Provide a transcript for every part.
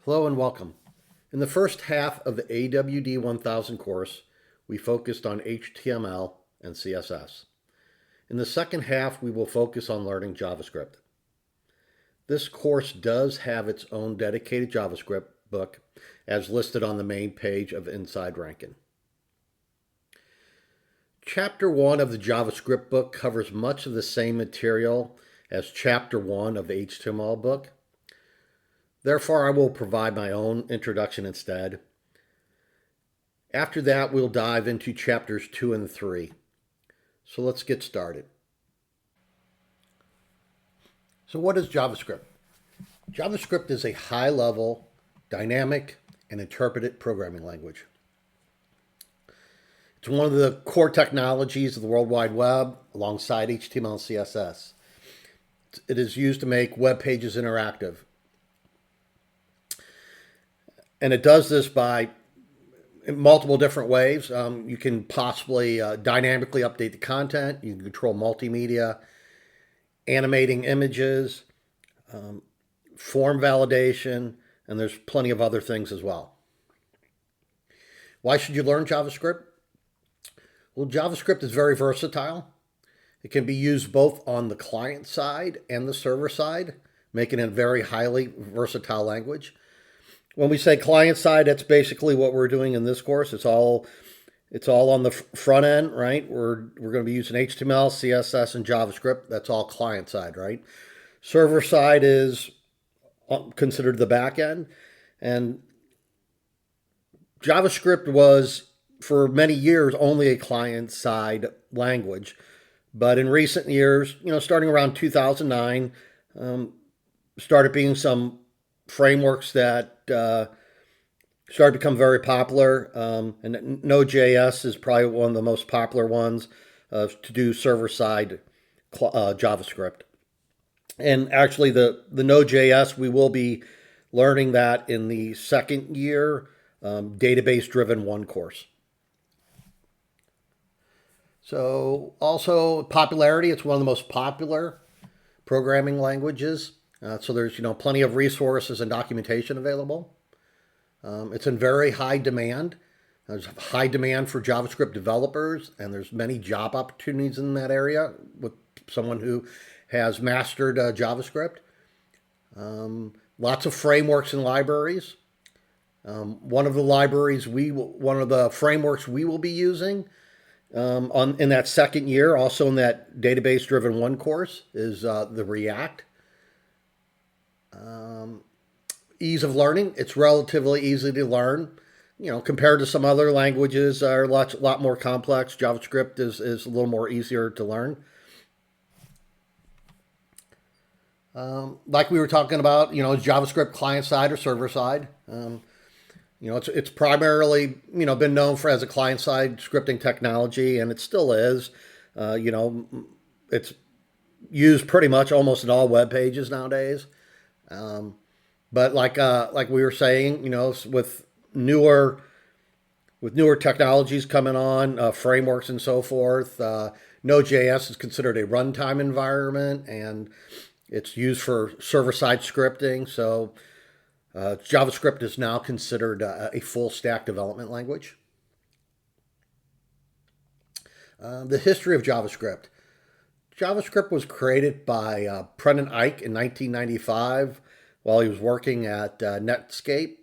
Hello and welcome. In the first half of the AWD1000 course, we focused on HTML and CSS. In the second half, we will focus on learning JavaScript. This course does have its own dedicated JavaScript book as listed on the main page of Inside Rankin. Chapter 1 of the JavaScript book covers much of the same material as Chapter 1 of the HTML book. Therefore, I will provide my own introduction instead. After that, we'll dive into chapters 2 and 3. So let's get started. So what is JavaScript? JavaScript is a high-level, dynamic, and interpreted programming language. It's one of the core technologies of the World Wide Web alongside HTML and CSS. It is used to make web pages interactive. And it does this by multiple different ways. You can possibly dynamically update the content. You can control multimedia, animating images, form validation, and there's plenty of other things as well. Why should you learn JavaScript? Well, JavaScript is very versatile. It can be used both on the client side and the server side, making it a very highly versatile language. When we say client side, that's basically what we're doing in this course. It's all on the front end, right? We're going to be using HTML, CSS, and JavaScript. That's all client side, right? Server side is considered the back end. And JavaScript was, for many years, only a client side language. But in recent years, starting around 2009, started being some frameworks that started to become very popular, and Node.js is probably one of the most popular ones to do server-side JavaScript. And actually, the Node.js, we will be learning that in the second year database-driven 1 course. So also popularity, it's one of the most popular programming languages. So there's plenty of resources and documentation available. It's in very high demand. There's high demand for JavaScript developers, and there's many job opportunities in that area with someone who has mastered JavaScript. Lots of frameworks and libraries. One of the frameworks we will be using in that second year, also in that database-driven 1 course, is the React. Ease of learning, it's relatively easy to learn. Compared to some other languages are a lot more complex. JavaScript is a little more easier to learn. Like we were talking about, is JavaScript client side or server side? It's primarily, been known as a client side scripting technology, and it still is. It's used pretty much almost in all web pages nowadays. But like we were saying, with newer technologies coming on, frameworks and so forth, Node.js is considered a runtime environment, and it's used for server-side scripting. So JavaScript is now considered a full-stack development language. The history of JavaScript. JavaScript was created by Brendan Eich in 1995 while he was working at Netscape.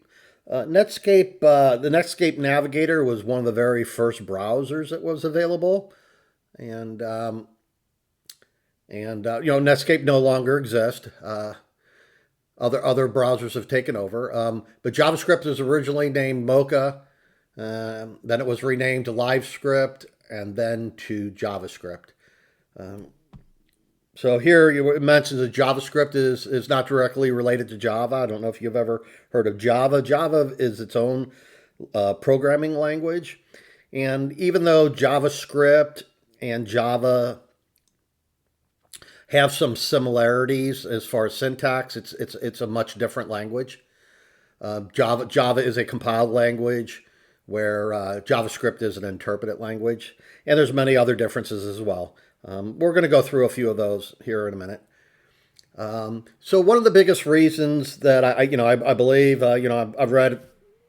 The Netscape Navigator was one of the very first browsers that was available, and Netscape no longer exists. Other browsers have taken over, but JavaScript was originally named Mocha. Then it was renamed to LiveScript, and then to JavaScript. So here it mentions that JavaScript is not directly related to Java. I don't know if you've ever heard of Java. Java is its own programming language. And even though JavaScript and Java have some similarities as far as syntax, it's a much different language. Java is a compiled language, where JavaScript is an interpreted language. And there's many other differences as well. We're going to go through a few of those here in a minute. So one of the biggest reasons that I believe, I've read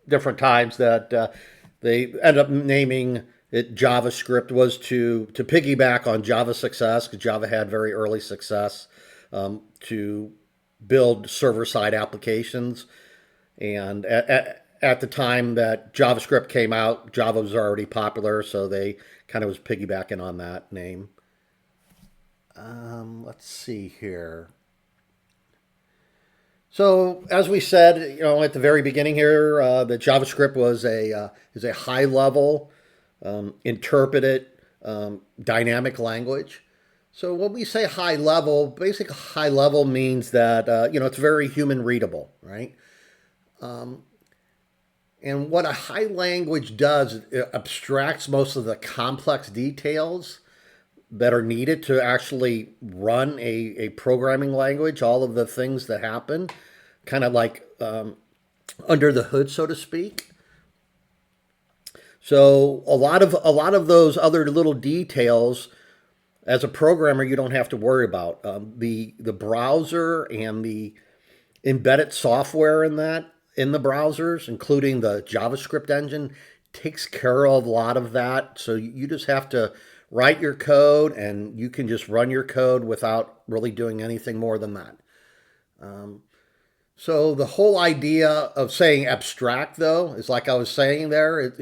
different times that they end up naming it JavaScript was to piggyback on Java success, because Java had very early success to build server-side applications. And at the time that JavaScript came out, Java was already popular, so they kind of was piggybacking on that name. Let's see here. So as we said, at the very beginning here, that JavaScript was is a high level, interpreted, dynamic language. So when we say high level, basically high level means that it's very human readable, right? And what a high language does, it abstracts most of the complex details that are needed to actually run a programming language, all of the things that happen, kind of like under the hood, so to speak. So a lot of those other little details, as a programmer, you don't have to worry about. The browser and the embedded software in the browsers, including the JavaScript engine, takes care of a lot of that. So you just have to write your code, and you can just run your code without really doing anything more than that. So the whole idea of saying abstract, though, is like I was saying there.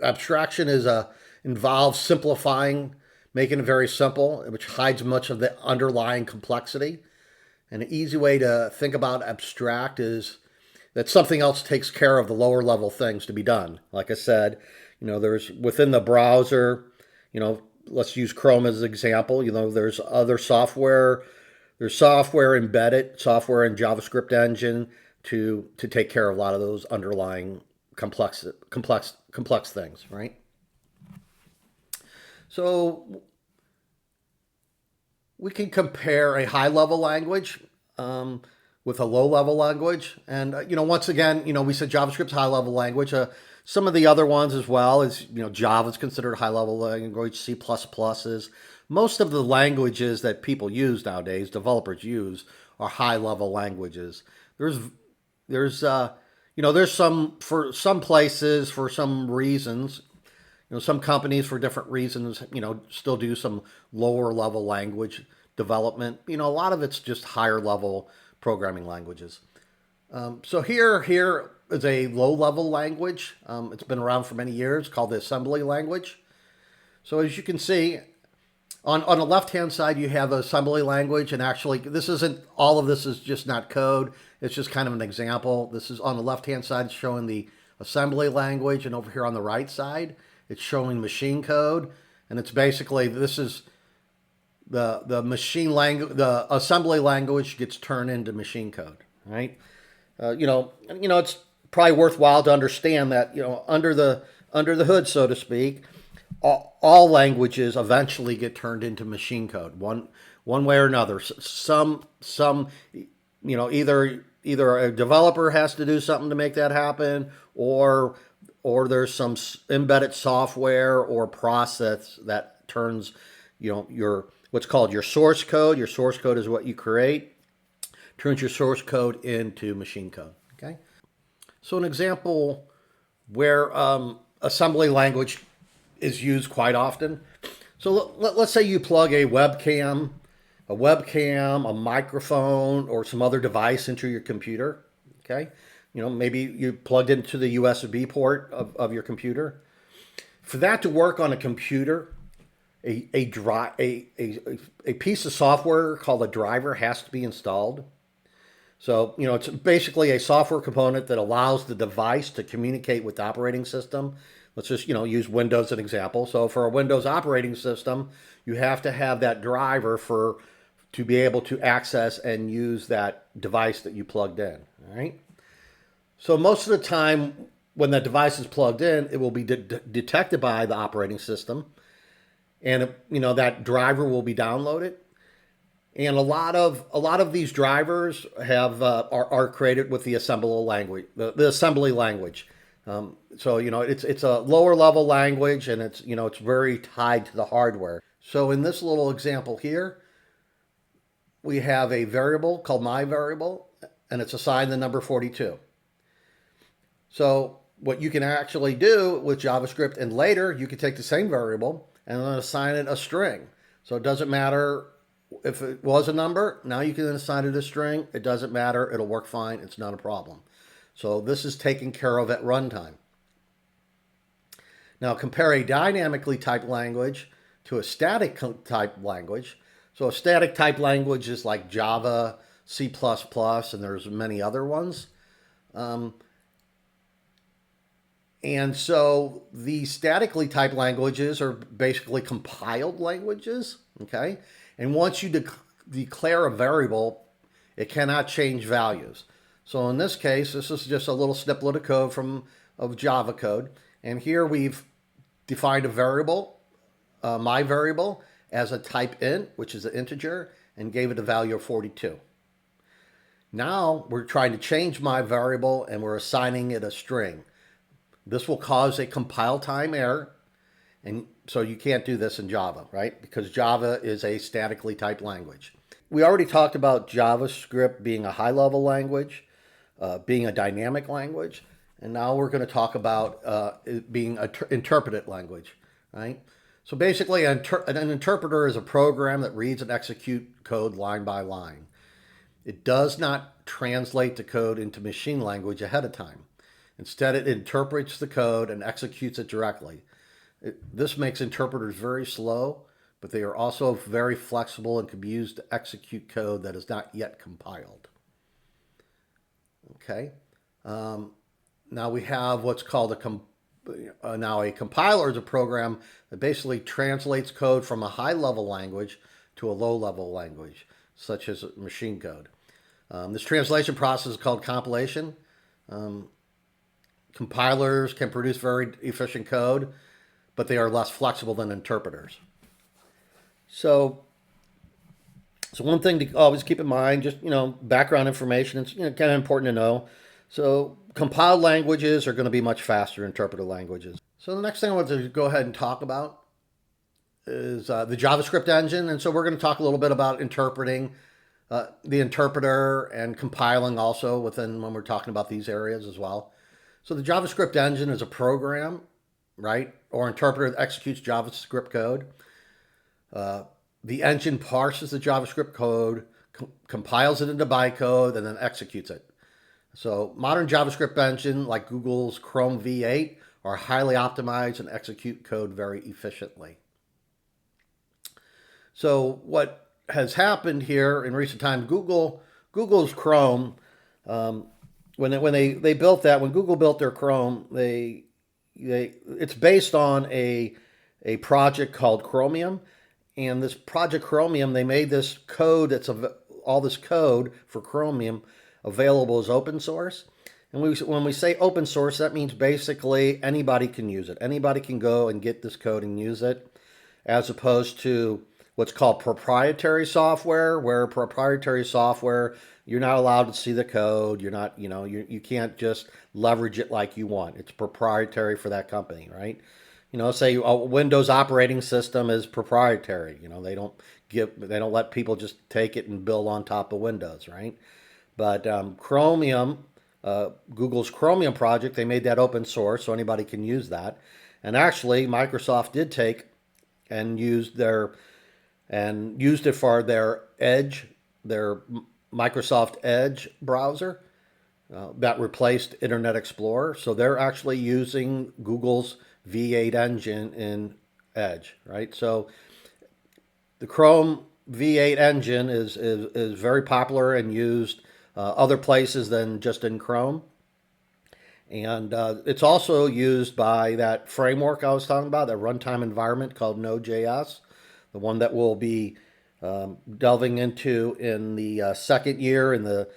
Abstraction involves simplifying, making it very simple, which hides much of the underlying complexity. And an easy way to think about abstract is that something else takes care of the lower level things to be done. Like I said, there's within the browser, let's use Chrome as an example. There's other software. There's software embedded, software in JavaScript engine to take care of a lot of those underlying complex things, right? So we can compare a high level language with a low level language. And, once again, we said JavaScript's high level language. Some of the other ones as well is, Java's considered a high level language, C++ is. Most of the languages that people use nowadays, developers use, are high level languages. There's some, for some places, for some reasons, some companies for different reasons, still do some lower level language development. A lot of it's just higher level programming languages. So here is a low level language. It's been around for many years, called the assembly language. So as you can see, on the left hand side, you have assembly language, and actually, all of this is just not code. It's just kind of an example. This is on the left hand side, it's showing the assembly language, and over here on the right side, it's showing machine code, and it's basically this is the machine language, the assembly language gets turned into machine code, right? It's probably worthwhile to understand that under the hood, so to speak, all languages eventually get turned into machine code, one way or another. Some either a developer has to do something to make that happen, or there's some embedded software or process that turns your what's called your source code. Your source code is what you create, turns your source code into machine code. Okay, so an example where assembly language is used quite often. So let's say you plug a webcam, a microphone, or some other device into your computer. Okay, maybe you plugged into the USB port of your computer. For that to work on a computer, a piece of software called a driver has to be installed. So, it's basically a software component that allows the device to communicate with the operating system. Let's just, use Windows as an example. So for a Windows operating system, you have to have that driver to be able to access and use that device that you plugged in, all right? So most of the time when that device is plugged in, it will be detected by the operating system, and that driver will be downloaded. And a lot of these drivers are created with the assembly language, the assembly language. So it's a lower level language, and it's very tied to the hardware. So in this little example here, we have a variable called my variable, and it's assigned the number 42. So what you can actually do with JavaScript, and later you can take the same variable and then assign it a string. So it doesn't matter if it was a number, now you can assign it a string. It doesn't matter, it'll work fine, it's not a problem. So this is taken care of at runtime. Now compare a dynamically typed language to a static type language. So a static type language is like Java, C++, and there's many other ones. And so the statically typed languages are basically compiled languages, okay? And once you declare a variable, it cannot change values. So in this case, this is just a little snippet of code of Java code. And here we've defined a variable, my variable, as a type int, which is an integer, and gave it a value of 42. Now we're trying to change my variable and we're assigning it a string. This will cause a compile time error, and so you can't do this in Java, right? Because Java is a statically typed language. We already talked about JavaScript being a high-level language, being a dynamic language, and now we're going to talk about it being an interpreted language, right? So basically, an interpreter is a program that reads and executes code line by line. It does not translate the code into machine language ahead of time. Instead, it interprets the code and executes it directly. This makes interpreters very slow, but they are also very flexible and can be used to execute code that is not yet compiled. Okay. Now we have what's called a compiler is a program that basically translates code from a high-level language to a low-level language, such as machine code. This translation process is called compilation. Compilers can produce very efficient code, but they are less flexible than interpreters. So one thing to always keep in mind, just background information, it's kind of important to know. So compiled languages are going to be much faster than interpreted languages. So the next thing I want to go ahead and talk about is the JavaScript engine, and so we're going to talk a little bit about interpreting the interpreter and compiling also when we're talking about these areas as well. So the JavaScript engine is a program, right, or interpreter that executes JavaScript code. The engine parses the JavaScript code, compiles it into bytecode, and then executes it. So modern JavaScript engine, like Google's Chrome V8, are highly optimized and execute code very efficiently. So what has happened here in recent times, Google's Chrome, when they built that, when Google built their Chrome, it's based on a project called Chromium, and this project Chromium, they made this code all this code for Chromium available as open source. And when we say open source, that means basically anybody can use it. Anybody can go and get this code and use it, as opposed to what's called proprietary software, where proprietary software, you're not allowed to see the code. You're not, you can't just leverage it like you want. It's proprietary for that company, right? Say a Windows operating system is proprietary. They don't let people just take it and build on top of Windows, right? But Chromium, Google's Chromium project, they made that open source so anybody can use that. And actually, Microsoft did take and used it for their Edge, their Microsoft Edge browser that replaced Internet Explorer. So they're actually using Google's V8 engine in Edge, right? So the Chrome V8 engine is very popular and used other places than just in Chrome. And it's also used by that framework I was talking about, that runtime environment called Node.js, the one that we'll be delving into in the second year in the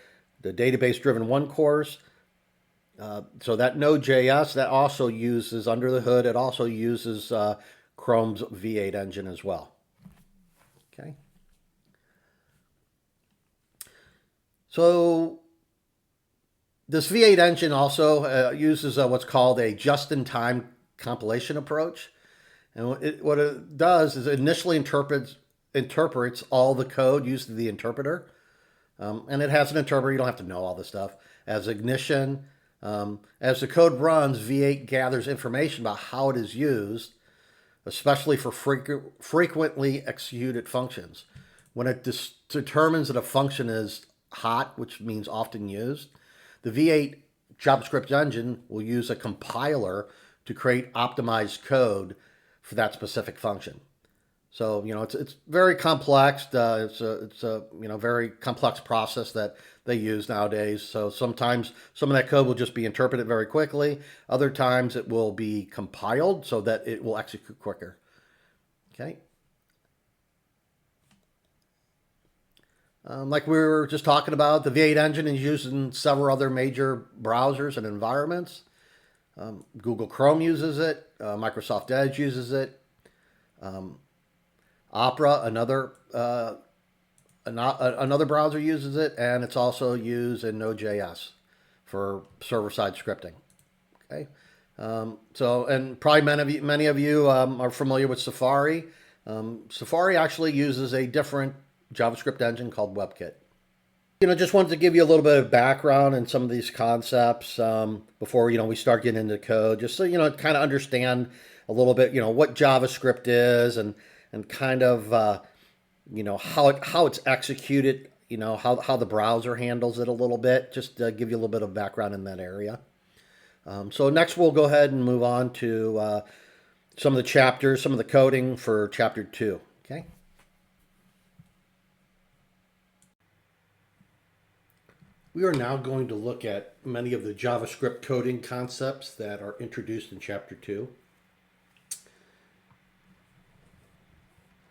database-driven 1 course. So that Node.js, that also uses, under the hood, it also uses Chrome's V8 engine as well. Okay. So this V8 engine also uses what's called a just-in-time compilation approach. And what it does is it initially interprets interprets all the code used in the interpreter. And it has an interpreter. You don't have to know all this stuff. As ignition, as the code runs, V8 gathers information about how it is used, especially for frequently executed functions. When it determines that a function is hot, which means often used, the V8 JavaScript engine will use a compiler to create optimized code for that specific function. So it's very complex. It's a very complex process that they use nowadays. So sometimes some of that code will just be interpreted very quickly. Other times it will be compiled so that it will execute quicker. Okay. Like we were just talking about, the V8 engine is used in several other major browsers and environments. Google Chrome uses it. Microsoft Edge uses it. Opera, another browser uses it, and it's also used in Node.js for server-side scripting. Okay, and probably many of you are familiar with Safari. Safari actually uses a different JavaScript engine called WebKit. Just wanted to give you a little bit of background in some of these concepts before we start getting into code, just so kind of understand a little bit what JavaScript is and kind of how it's executed, how the browser handles it a little bit, just to give you a little bit of background in that area. So next we'll go ahead and move on to some of the chapters, some of the coding for chapter 2. Okay. We are now going to look at many of the JavaScript coding concepts that are introduced in chapter 2.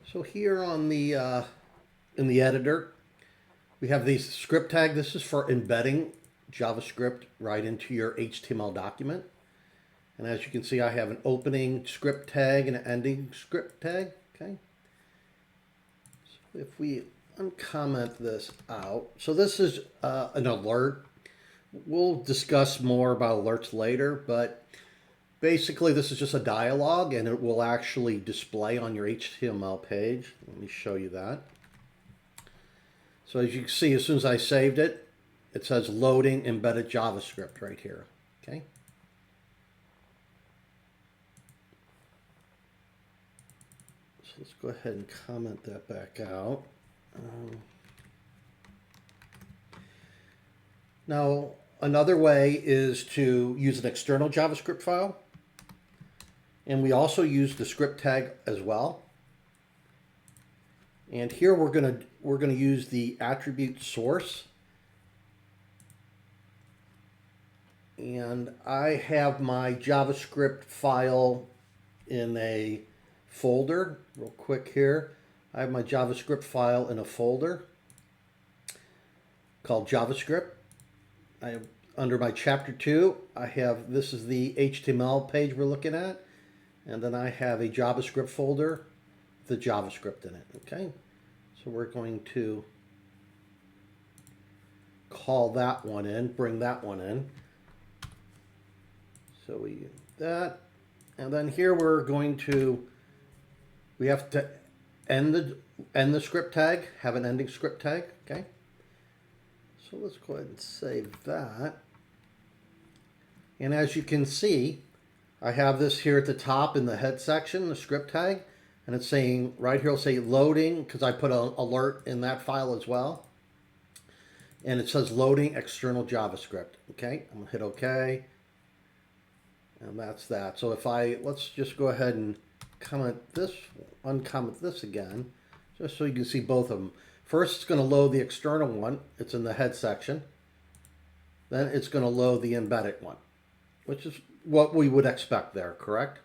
So here on the in the editor, we have the script tag. This is for embedding JavaScript right into your HTML document. And as you can see, I have an opening script tag and an ending script tag. Okay. So if we uncomment this out, so this is an alert. We'll discuss more about alerts later, but basically, this is just a dialog, and it will actually display on your HTML page. Let me show you that. So as you can see, as soon as I saved it, it says loading embedded JavaScript right here. Okay. So let's go ahead and comment that back out. Now, another way is to use an external JavaScript file. And we also use the script tag as well. And here we're gonna use the attribute source. And I have my JavaScript file in a folder. Real quick here, I have my JavaScript file in a folder called JavaScript. I have under my chapter 2. This is the HTML page we're looking at. And then I have a JavaScript folder with the JavaScript in it, okay? So we're going to call that one in, bring that one in. So we do that. And then here we have to end the script tag, have an ending script tag, okay? So let's go ahead and save that. And as you can see, I have this here at the top in the head section, the script tag, and it's saying, right here it'll say loading, because I put an alert in that file as well. And it says loading external JavaScript. Okay, I'm gonna hit OK. And that's that. So let's just go ahead and uncomment this again, just so you can see both of them. First, it's gonna load the external one. It's in the head section. Then it's gonna load the embedded one, which is what we would expect there, correct?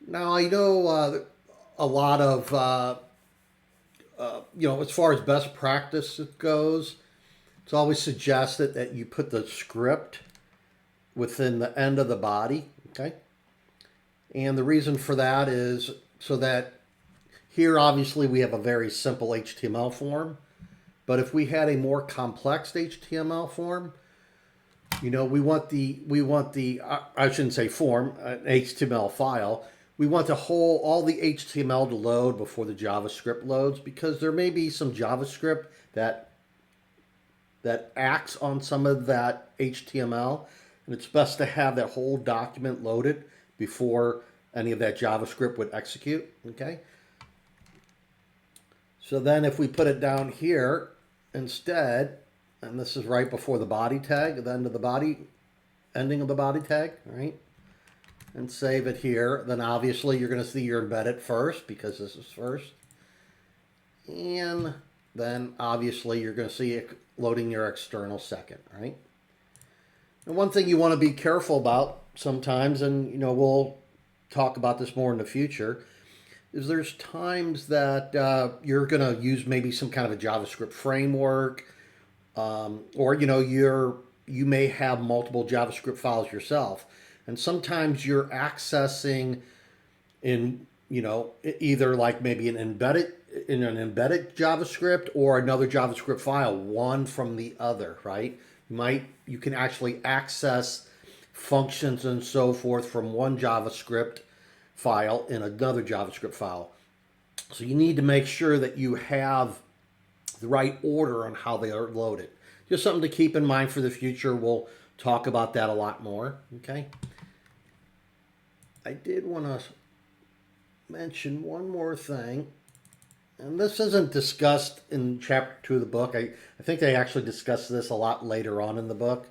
Now, I know a lot of, as far as best practice goes, it's always suggested that you put the script within the end of the body, okay? And the reason for that is so that here, obviously, we have a very simple HTML form. But if we had a more complex HTML form, we want the I shouldn't say form, an HTML file. we want the whole, all the HTML to load before the JavaScript loads, because there may be some JavaScript that acts on some of that HTML, and it's best to have that whole document loaded before any of that JavaScript would execute, okay? So then if we put it down here instead, and this is right before the body tag, the end of the body, ending of the body tag, right? And save it here, then obviously you're going to see your embedded first because this is first. And then obviously you're going to see it loading your external second, right? And one thing you want to be careful about sometimes, and you know, we'll talk about this more in the future, is there's times that you're going to use maybe some kind of a JavaScript framework, or you know, you may have multiple JavaScript files yourself, and sometimes you're accessing in, you know, either like maybe an embedded JavaScript or another JavaScript file, one from the other, right? You can actually access functions and so forth from one JavaScript file in another JavaScript file. So you need to make sure that you have the right order on how they are loaded. Just something to keep in mind for the future. We'll talk about that a lot more, okay? I did want to mention one more thing, and this isn't discussed in chapter 2 of the book. I think they actually discuss this a lot later on in the book.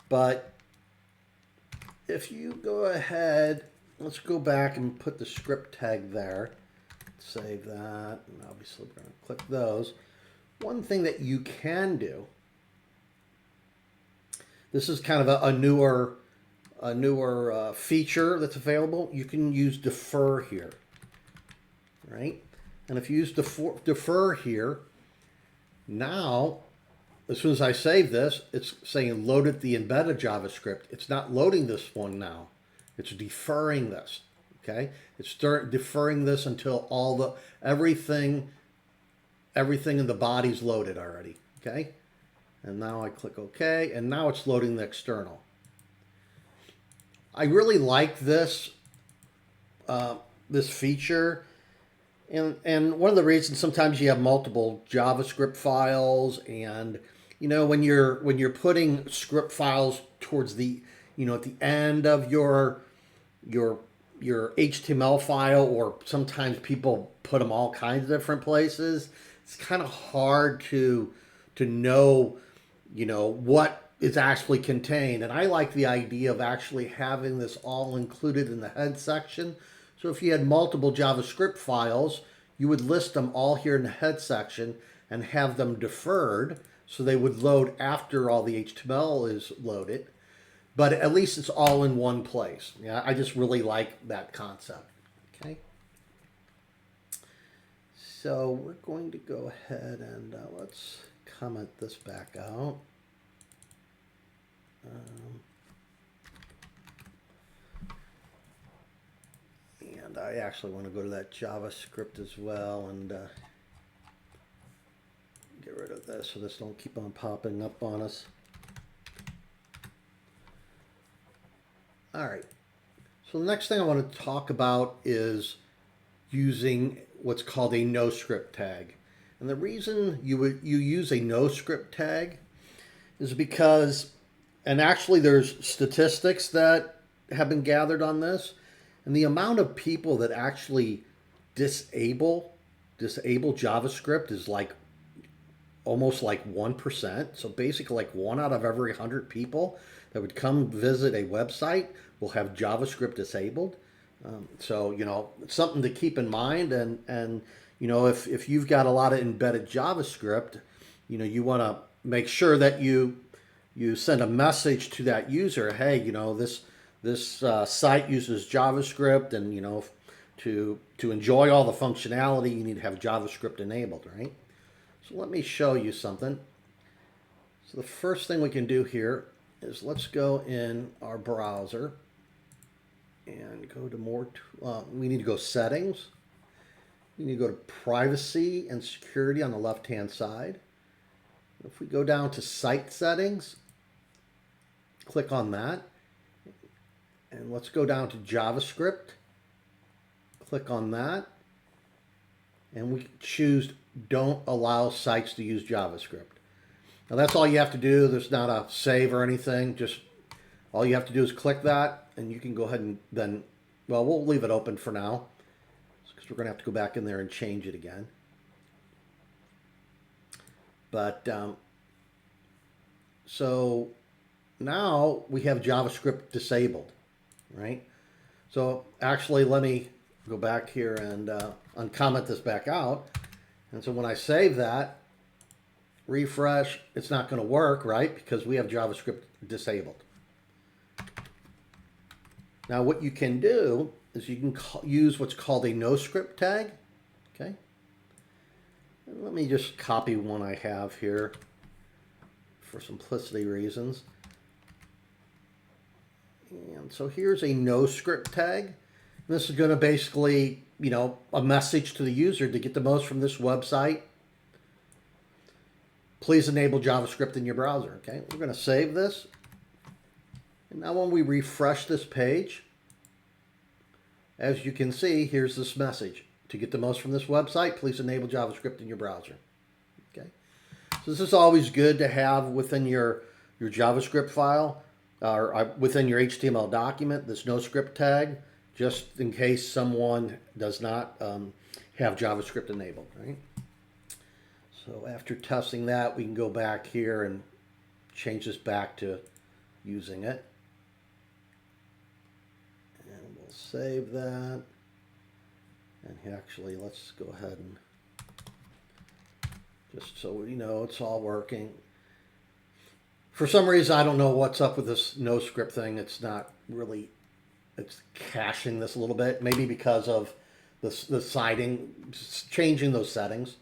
But if you go ahead, let's go back and put the script tag there. Save that, and obviously we're going to click those. One thing that you can do, this is kind of a newer feature that's available. You can use defer here, right? And if you use defer here, now, as soon as I save this, it's saying loaded the embedded JavaScript. It's not loading this one now. It's deferring this, okay? It's deferring this until everything in the body's loaded already, okay? And now I click OK, and now it's loading the external. I really like this this feature, and one of the reasons sometimes you have multiple JavaScript files, and you know, when you're putting script files towards the, you know, at the end of your HTML file, or sometimes people put them all kinds of different places. It's kind of hard to know, you know, what is actually contained. And I like the idea of actually having this all included in the head section. So if you had multiple JavaScript files, you would list them all here in the head section and have them deferred, so they would load after all the HTML is loaded. But at least it's all in one place. Yeah, I just really like that concept. Okay. So we're going to go ahead and let's comment this back out. And I actually want to go to that JavaScript as well and get rid of this so this don't keep on popping up on us. All right. So the next thing I want to talk about is using what's called a no-script tag. And the reason you use a no-script tag is because, and actually there's statistics that have been gathered on this, and the amount of people that actually disable JavaScript is like almost like 1%. So basically like 1 out of every 100 people that would come visit a website will have JavaScript disabled. So, you know, it's something to keep in mind. And you know, if you've got a lot of embedded JavaScript, you know, you want to make sure that you send a message to that user. Hey, you know, this site uses JavaScript, and you know, to enjoy all the functionality, you need to have JavaScript enabled, right? So let me show you something. So the first thing we can do here is let's go in our browser and go to more. We need to go settings. We need to go to privacy and security on the left-hand side. If we go down to site settings, click on that. And let's go down to JavaScript. Click on that, and we choose don't allow sites to use JavaScript. Now that's all you have to do. There's not a save or anything. Just all you have to do is click that, and you can go ahead and then, well, we'll leave it open for now because we're going to have to go back in there and change it again. But so now we have JavaScript disabled, right? So actually, let me go back here and uncomment this back out. And so when I save that, refresh, it's not going to work, right? Because we have JavaScript disabled. Now what you can do is you can use what's called a no-script tag, okay? And let me just copy one I have here for simplicity reasons. And so here's a no-script tag. This is going to basically, you know, a message to the user to get the most from this website. Please enable JavaScript in your browser, okay? We're going to save this. And now when we refresh this page, as you can see, here's this message. To get the most from this website, please enable JavaScript in your browser. Okay. So this is always good to have within your JavaScript file or within your HTML document, this no script tag, just in case someone does not have JavaScript enabled, right? So after testing that, we can go back here and change this back to using it. And we'll save that. And actually, let's go ahead and just so we know it's all working. For some reason, I don't know what's up with this no script thing. It's not really, it's caching this a little bit. Maybe because of the citing, changing those settings.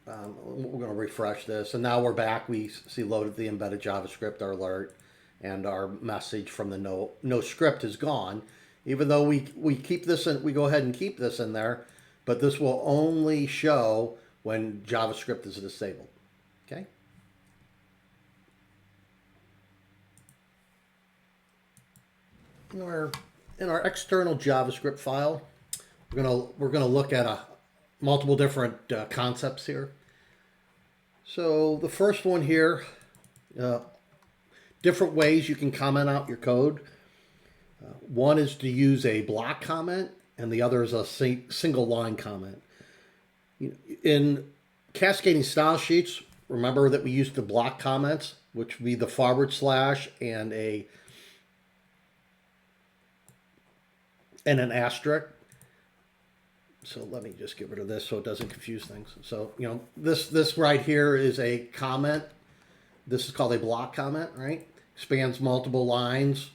We're going to refresh this. And now we're back. We see loaded the embedded JavaScript, our alert, and our message from the no script is gone. Even though we keep this in, we go ahead and keep this in there, but this will only show when JavaScript is disabled. Okay. In our external JavaScript file, we're gonna look at multiple different concepts here. So the first one here, different ways you can comment out your code. One is to use a block comment, and the other is a single line comment. In cascading style sheets, remember that we use the block comments, which would be the / and an asterisk. So let me just get rid of this so it doesn't confuse things. So, you know, this right here is a comment. This is called a block comment, right? Spans multiple lines.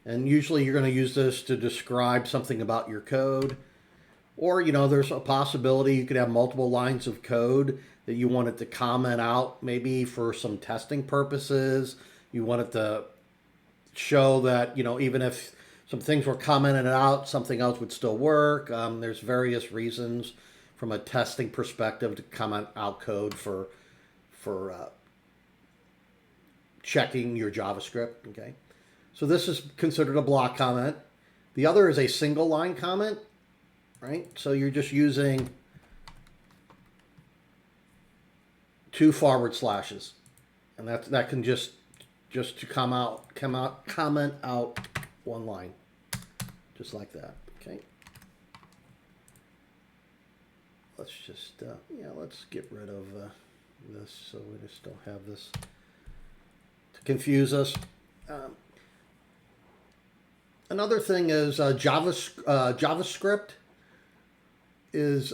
And usually you're going to use this to describe something about your code. Or, you know, there's a possibility you could have multiple lines of code that you want it to comment out, maybe for some testing purposes. You want it to show that, you know, even if some things were commented out, something else would still work. There's various reasons from a testing perspective to comment out code for checking your JavaScript, okay? So this is considered a block comment. The other is a single line comment, right? So you're just using 2 /, and that can just to comment out one line, just like that. Okay. Let's just let's get rid of this so we just don't have this to confuse us. Another thing is JavaScript is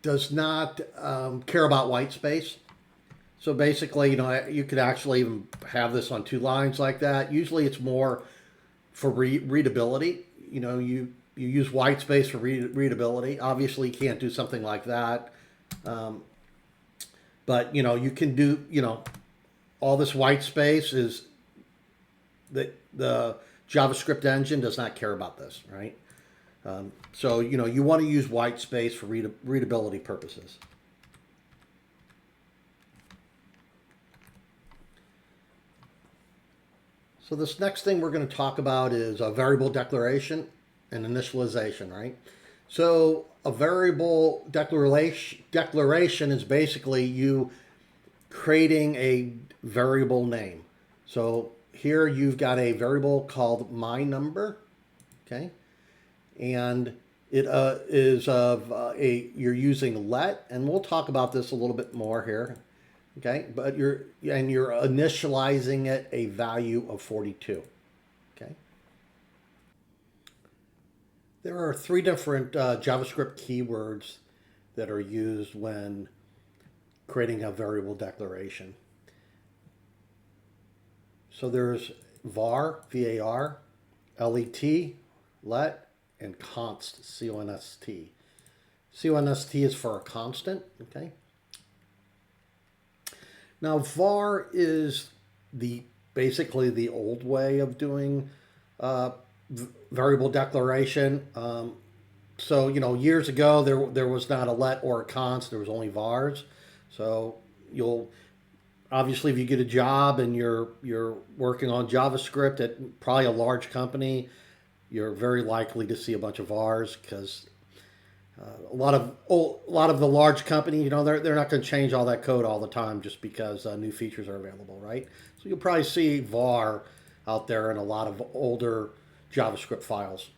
does not care about white space. So basically, you know, you could actually even have this on 2 lines like that. Usually, it's more for readability. You know, you use white space for readability. Obviously, you can't do something like that. But you know, you can do. You know, all this white space is the JavaScript engine does not care about this, right? So, you know, you want to use white space for readability purposes. So this next thing we're going to talk about is a variable declaration. and initialization, right? So a variable declaration is basically you creating a variable name. So here you've got a variable called my number, okay? And it is of you're using let, and we'll talk about this a little bit more here, okay? But you're initializing it a value of 42, okay? There are three different JavaScript keywords that are used when creating a variable declaration. So there's var, V-A-R, let, let, and const, C-O-N-S-T. C-O-N-S-T is for a constant, okay? Now var is basically the old way of doing variable declaration. So years ago there was not a let or a const, there was only vars. So you'll obviously, if you get a job and you're working on JavaScript at probably a large company, you're very likely to see a bunch of vars because a lot of the large companies, they're not going to change all that code all the time just because new features are available, right? So you'll probably see var out there in a lot of older JavaScript files.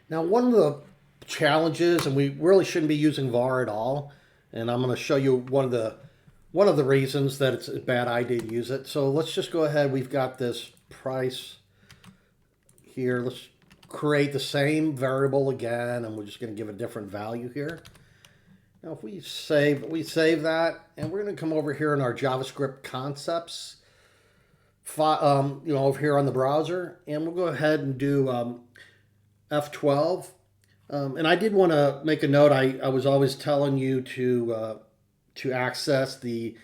Now, one of the challenges, and we really shouldn't be using var at all, and I'm going to show you one of the reasons that it's a bad idea to use it. So let's just go ahead. We've got this price here. Let's create the same variable again, and we're just going to give a different value here. Now, if we save that, and we're going to come over here in our JavaScript concepts, over here on the browser, and we'll go ahead and do F12. And I did want to make a note. I was always telling you to access the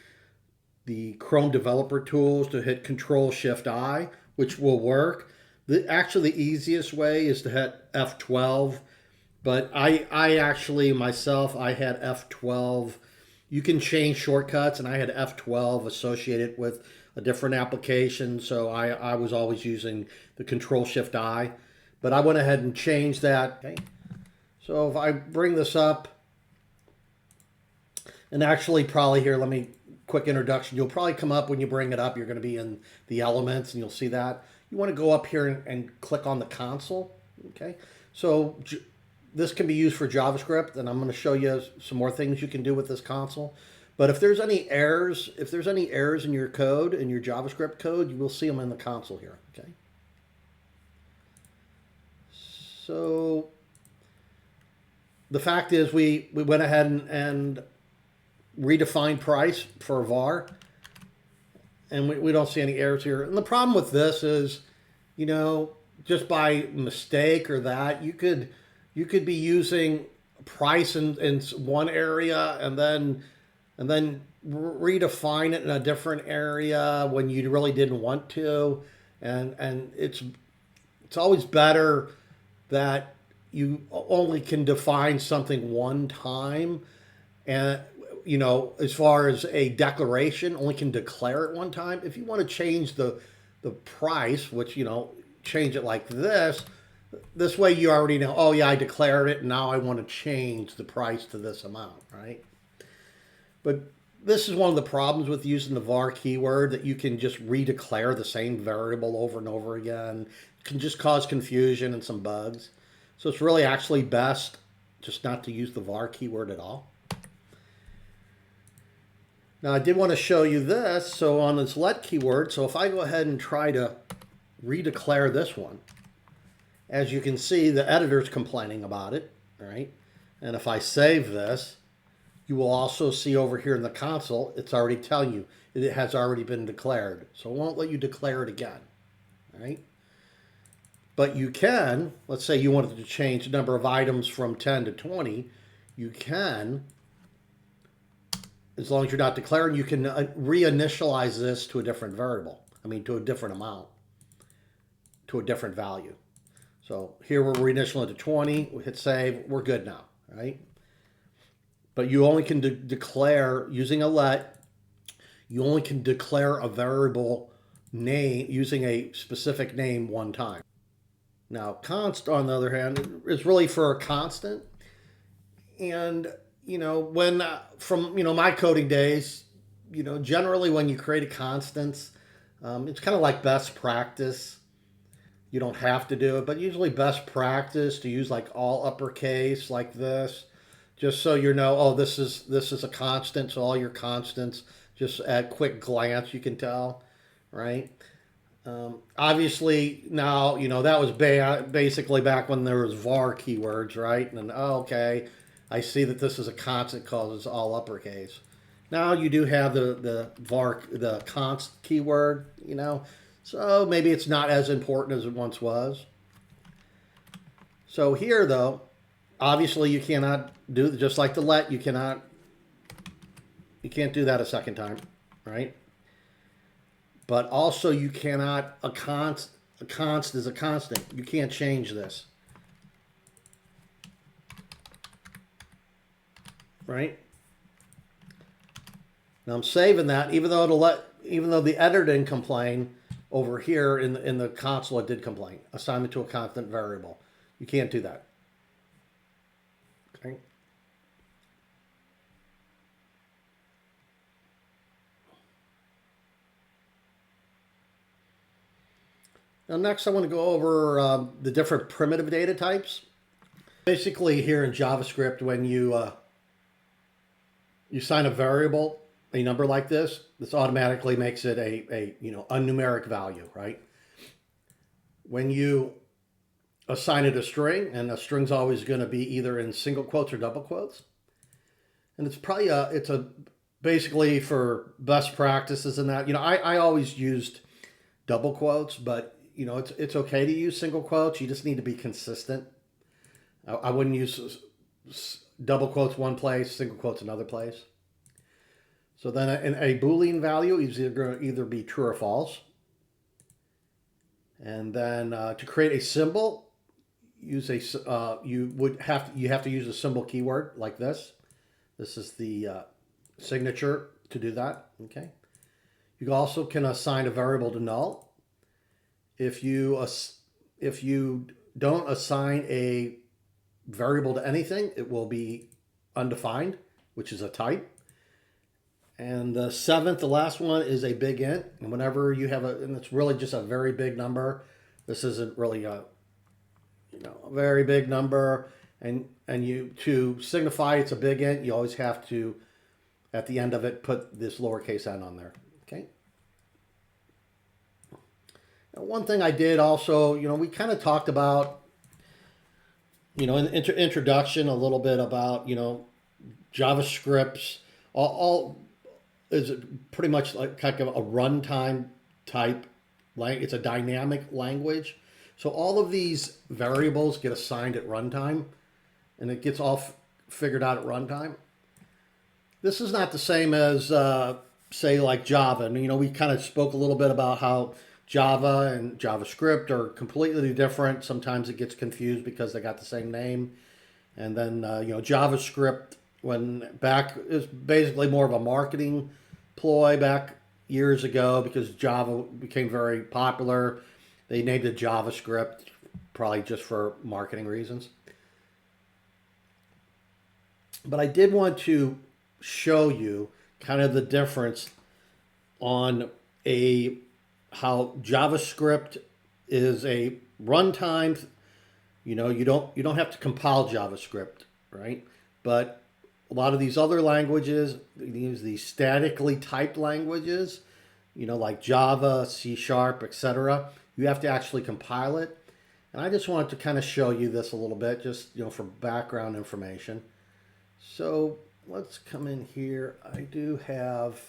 Chrome developer tools to hit Control-Shift-I, which will work. Actually, the easiest way is to hit F12, but I actually myself I had F12. You can change shortcuts, and I had F12 associated with a different application, so I was always using the Control-Shift-I, but I went ahead and changed that. Okay. So if I bring this up, and actually probably here, let me, quick introduction. You'll probably come up when you bring it up. You're going to be in the elements, and you'll see that. You want to go up here and click on the console. Okay. So this can be used for JavaScript, and I'm going to show you some more things you can do with this console. But if there's any errors, in your code, in your JavaScript code, you will see them in the console here. Okay. So the fact is we went ahead and redefined price for var, and we don't see any errors here. And the problem with this is, just by mistake or that, you could be using price in one area and then redefine it in a different area when you really didn't want to, and it's always better that you only can define something one time, and as far as a declaration, only can declare it one time. If you want to change the price, which change it like this way you already know, oh yeah, I declared it, and now I want to change the price to this amount, right? But this is one of the problems with using the var keyword, that you can just redeclare the same variable over and over again. It can just cause confusion and some bugs. So it's really actually best just not to use the var keyword at all. Now I did want to show you this. So on this let keyword, so if I go ahead and try to redeclare this one, as you can see, the editor's complaining about it, right? And if I save this, you will also see over here in the console, it's already telling you it has already been declared. So it won't let you declare it again, right? But you can, let's say you wanted to change the number of items from 10 to 20, you can, as long as you're not declaring, you can reinitialize this to a different variable. To a different amount, to a different value. So here we're reinitializing to 20, we hit save, we're good now, right? But you only can declare, using a let, you only can declare a variable name using a specific name one time. Now, const, on the other hand, is really for a constant. And, when from, my coding days, generally when you create a constant, it's kind of like best practice. You don't have to do it, but usually best practice to use like all uppercase like this, just so oh, this is a constant, so all your constants, just at quick glance you can tell, right? Obviously now that was basically back when there was var keywords, right? And then, oh, okay, I see that this is a constant because it's all uppercase. Now you do have the var, the const keyword, so maybe it's not as important as it once was. So here though, obviously you cannot do, just like the let, you can't do that a second time, right? But also you cannot, a const is a constant. You can't change this. Right? Now I'm saving that, even though the editor didn't complain, over here in the console it did complain. Assignment to a constant variable. You can't do that. Okay. Now next I want to go over the different primitive data types. Basically here in JavaScript, when you assign a variable a number like this automatically makes it a numeric value, right? When you assign it a string, and a string's always going to be either in single quotes or double quotes, and it's probably basically for best practices and that. I always used double quotes, but it's okay to use single quotes. You just need to be consistent. I wouldn't use double quotes one place, single quotes another place. So then a Boolean value is going to either be true or false. And then to create a symbol, you have to use a symbol keyword like this. This is the signature to do that. Okay. You also can assign a variable to null. If you don't assign a variable to anything, it will be undefined, which is a type. And the seventh, the last one, is a big int. And whenever you have and it's really just a very big number. This isn't really a very big number. And you, to signify it's a big int, you always have to, at the end of it, put this lowercase n on there. Okay. Now, one thing I did also, we kind of talked about, in the introduction a little bit about, JavaScript's all is pretty much like kind of a runtime type. It's a dynamic language. So all of these variables get assigned at runtime, and it gets all figured out at runtime. This is not the same as, say, like Java. And, we kind of spoke a little bit about how Java and JavaScript are completely different. Sometimes it gets confused because they got the same name. And then, JavaScript, is basically more of a marketing ploy back years ago because Java became very popular. They named it JavaScript, probably just for marketing reasons. But I did want to show you kind of the difference on how JavaScript is a runtime. You don't have to compile JavaScript, right? But a lot of these other languages, these statically typed languages, like Java, C#, etc., you have to actually compile it. And I just wanted to kind of show you this a little bit, just, for background information. So let's come in here. I do have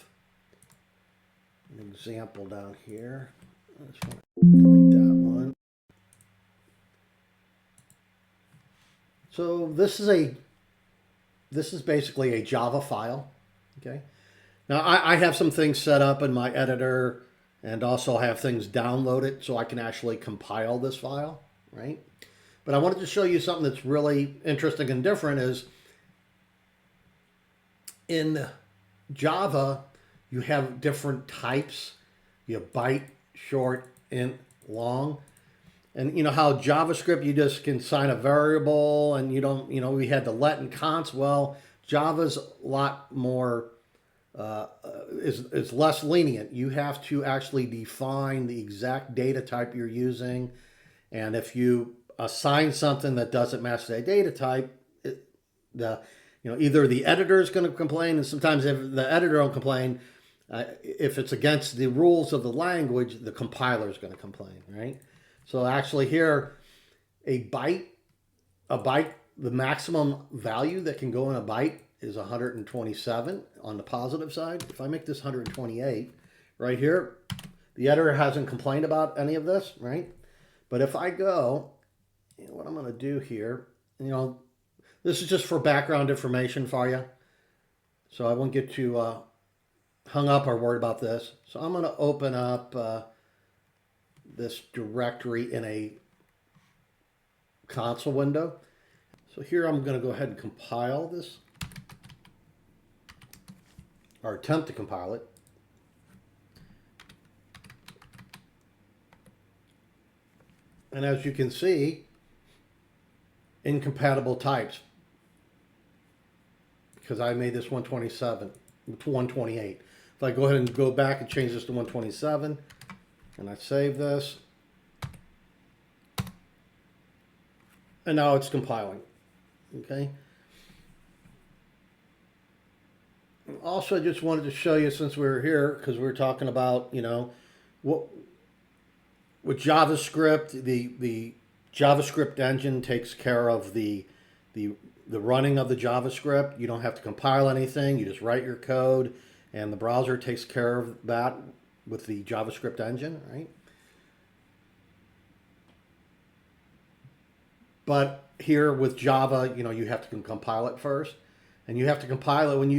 an example down here. I just want to delete that one. So this is basically a Java file. Okay. Now I have some things set up in my editor and also have things downloaded so I can actually compile this file, right? But I wanted to show you something that's really interesting and different is in Java, you have different types. You have byte, short, int, long. And you know how JavaScript, you just can sign a variable and you don't, we had the let and const. Well, Java's a lot more, is less lenient. You have to actually define the exact data type you're using. And if you assign something that doesn't match that data type, the either the editor is going to complain, and sometimes if the editor don't complain, if it's against the rules of the language, the compiler is going to complain, right? So actually here, a byte, the maximum value that can go in a byte is 127 on the positive side. If I make this 128 right here, the editor hasn't complained about any of this, right? But if I go, what I'm going to do here, this is just for background information for you. So I won't get too hung up or worried about this. So I'm going to open up this directory in a console window. So here I'm going to go ahead and compile this, or attempt to compile it. And as you can see, incompatible types, because I made this 127 to 128. If I go ahead and go back and change this to 127, and I save this, and now it's compiling. Okay. Also, I just wanted to show you, since we were here, because we were talking about, what with JavaScript, the JavaScript engine takes care of the running of the JavaScript. You don't have to compile anything. You just write your code, and the browser takes care of that with the JavaScript engine, right? But here with Java, you have to compile it first, and you have to compile it. When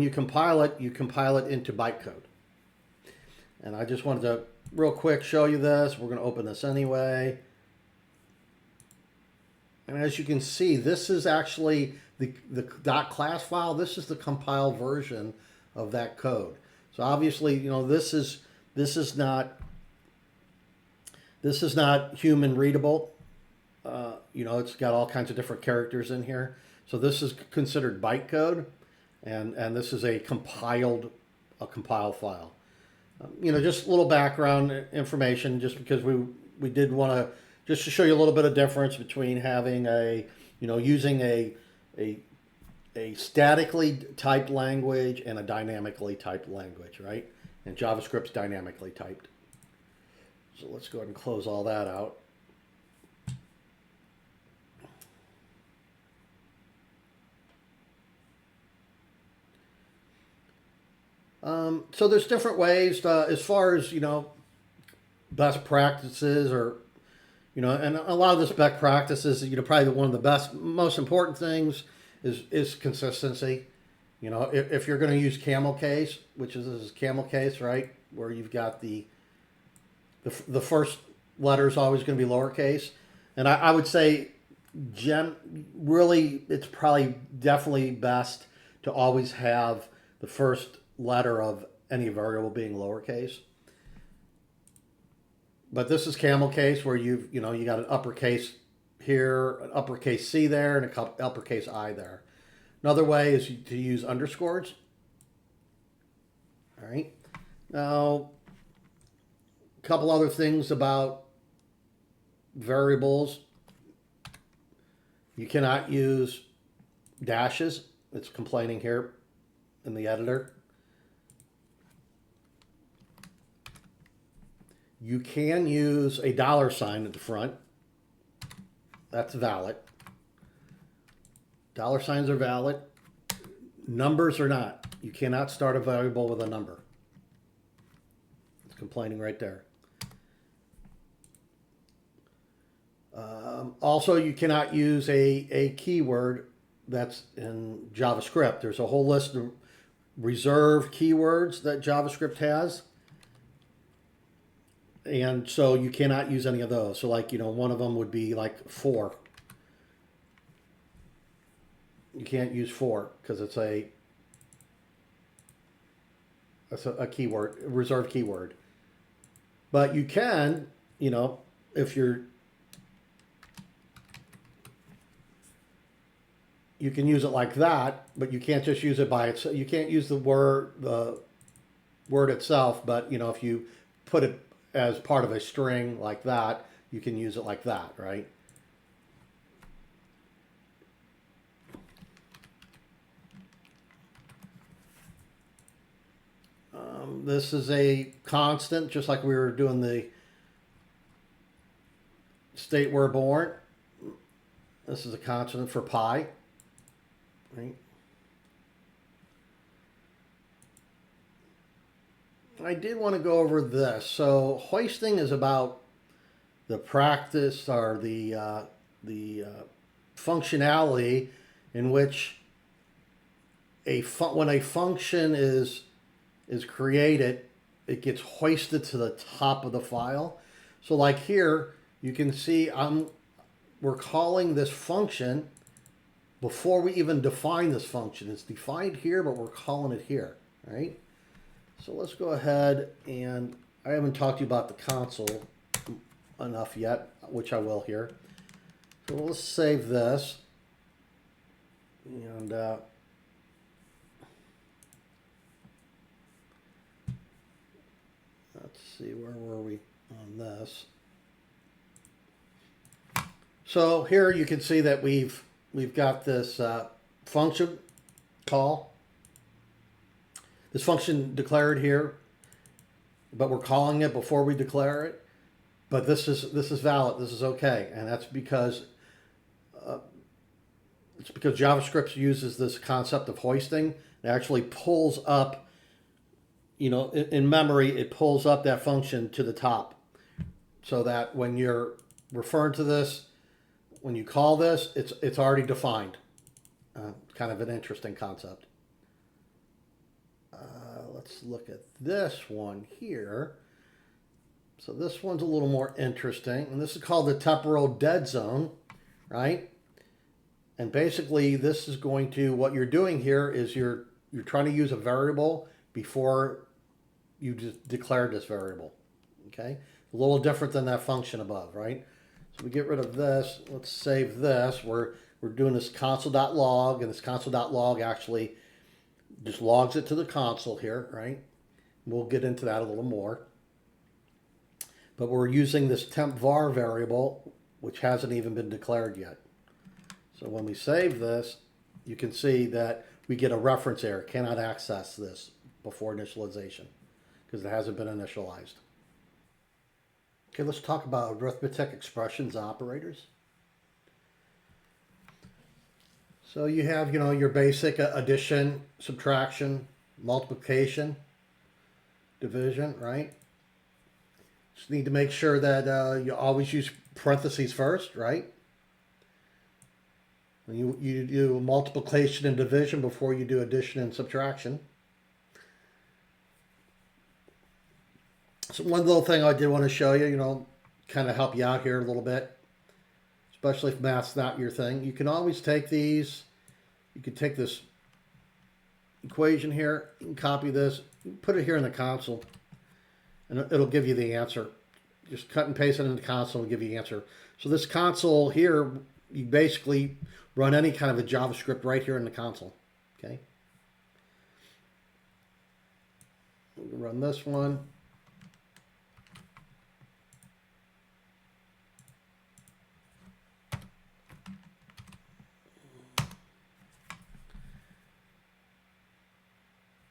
you compile it into bytecode. And I just wanted to real quick show you this. We're going to open this anyway. And as you can see, this is actually the .class file. This is the compiled version of that code. So obviously, this is not human readable. It's got all kinds of different characters in here. So this is considered bytecode, and this is a compiled file. Just a little background information, just because we did want to, just to show you a little bit of difference between having using a statically typed language and a dynamically typed language, right? And JavaScript's dynamically typed. So let's go ahead and close all that out. So there's different ways as far as, best practices, or, and a lot of this best practices, probably one of the most important things is consistency. If you're going to use camel case, which is camel case, right? Where you've got the first letter is always going to be lowercase. And I would say really, it's probably definitely best to always have the first letter of any variable being lowercase. But this is camel case, where you got an uppercase here, an uppercase C there, and a uppercase I there. Another way is to use underscores. All right. Now, a couple other things about variables. You cannot use dashes. It's complaining here in the editor. You can use a $sign at the front. That's valid. $signs are valid. Numbers are not. You cannot start a variable with a number. It's complaining right there. Also, you cannot use a keyword that's in JavaScript. There's a whole list of reserved keywords that JavaScript has. And so you cannot use any of those. So like, one of them would be like for. You can't use for because it's a keyword, a reserved keyword. But you can, if you're you can use it like that, but you can't just use it by itself. You can't use the word itself, but if you put it as part of a string like that, you can use it like that, right? This is a constant, just like we were doing the state we're born. This is a constant for pi, right? I did want to go over this. So hoisting is about the practice or the functionality in which when a function is created, it gets hoisted to the top of the file. So like here, you can see we're calling this function before we even define this function. It's defined here, but we're calling it here, right? So let's go ahead, and I haven't talked to you about the console enough yet, which I will here. So let's save this. And let's see, where were we on this? So here you can see that we've got this function call. This function declared here, but we're calling it before we declare it. But this is valid. This is okay, and that's because JavaScript uses this concept of hoisting. It actually pulls up, in memory, it pulls up that function to the top, so that when you're referring to this, when you call this, it's already defined. Kind of an interesting concept. Let's look at this one here. So this one's a little more interesting, and this is called the temporal dead zone, right? And basically, this is going to, what you're doing here is you're trying to use a variable before you just declare this variable, okay? A little different than that function above, right? So we get rid of this. Let's save this. We're doing this console.log, and this console.log actually just logs it to the console here, right? We'll get into that a little more. But we're using this temp var variable, which hasn't even been declared yet. So when we save this, you can see that we get a reference error. Cannot access this before initialization because it hasn't been initialized. Okay, let's talk about arithmetic expressions operators. So you have, your basic addition, subtraction, multiplication, division, right? Just need to make sure that you always use parentheses first, right? And you do multiplication and division before you do addition and subtraction. So one little thing I did want to show you, kind of help you out here a little bit, especially if math's not your thing. You can always take these, you can take this equation here, you can copy this, put it here in the console, and it'll give you the answer. Just cut and paste it in the console and give you the answer. So this console here, you basically run any kind of a JavaScript right here in the console, okay? We'll run this one.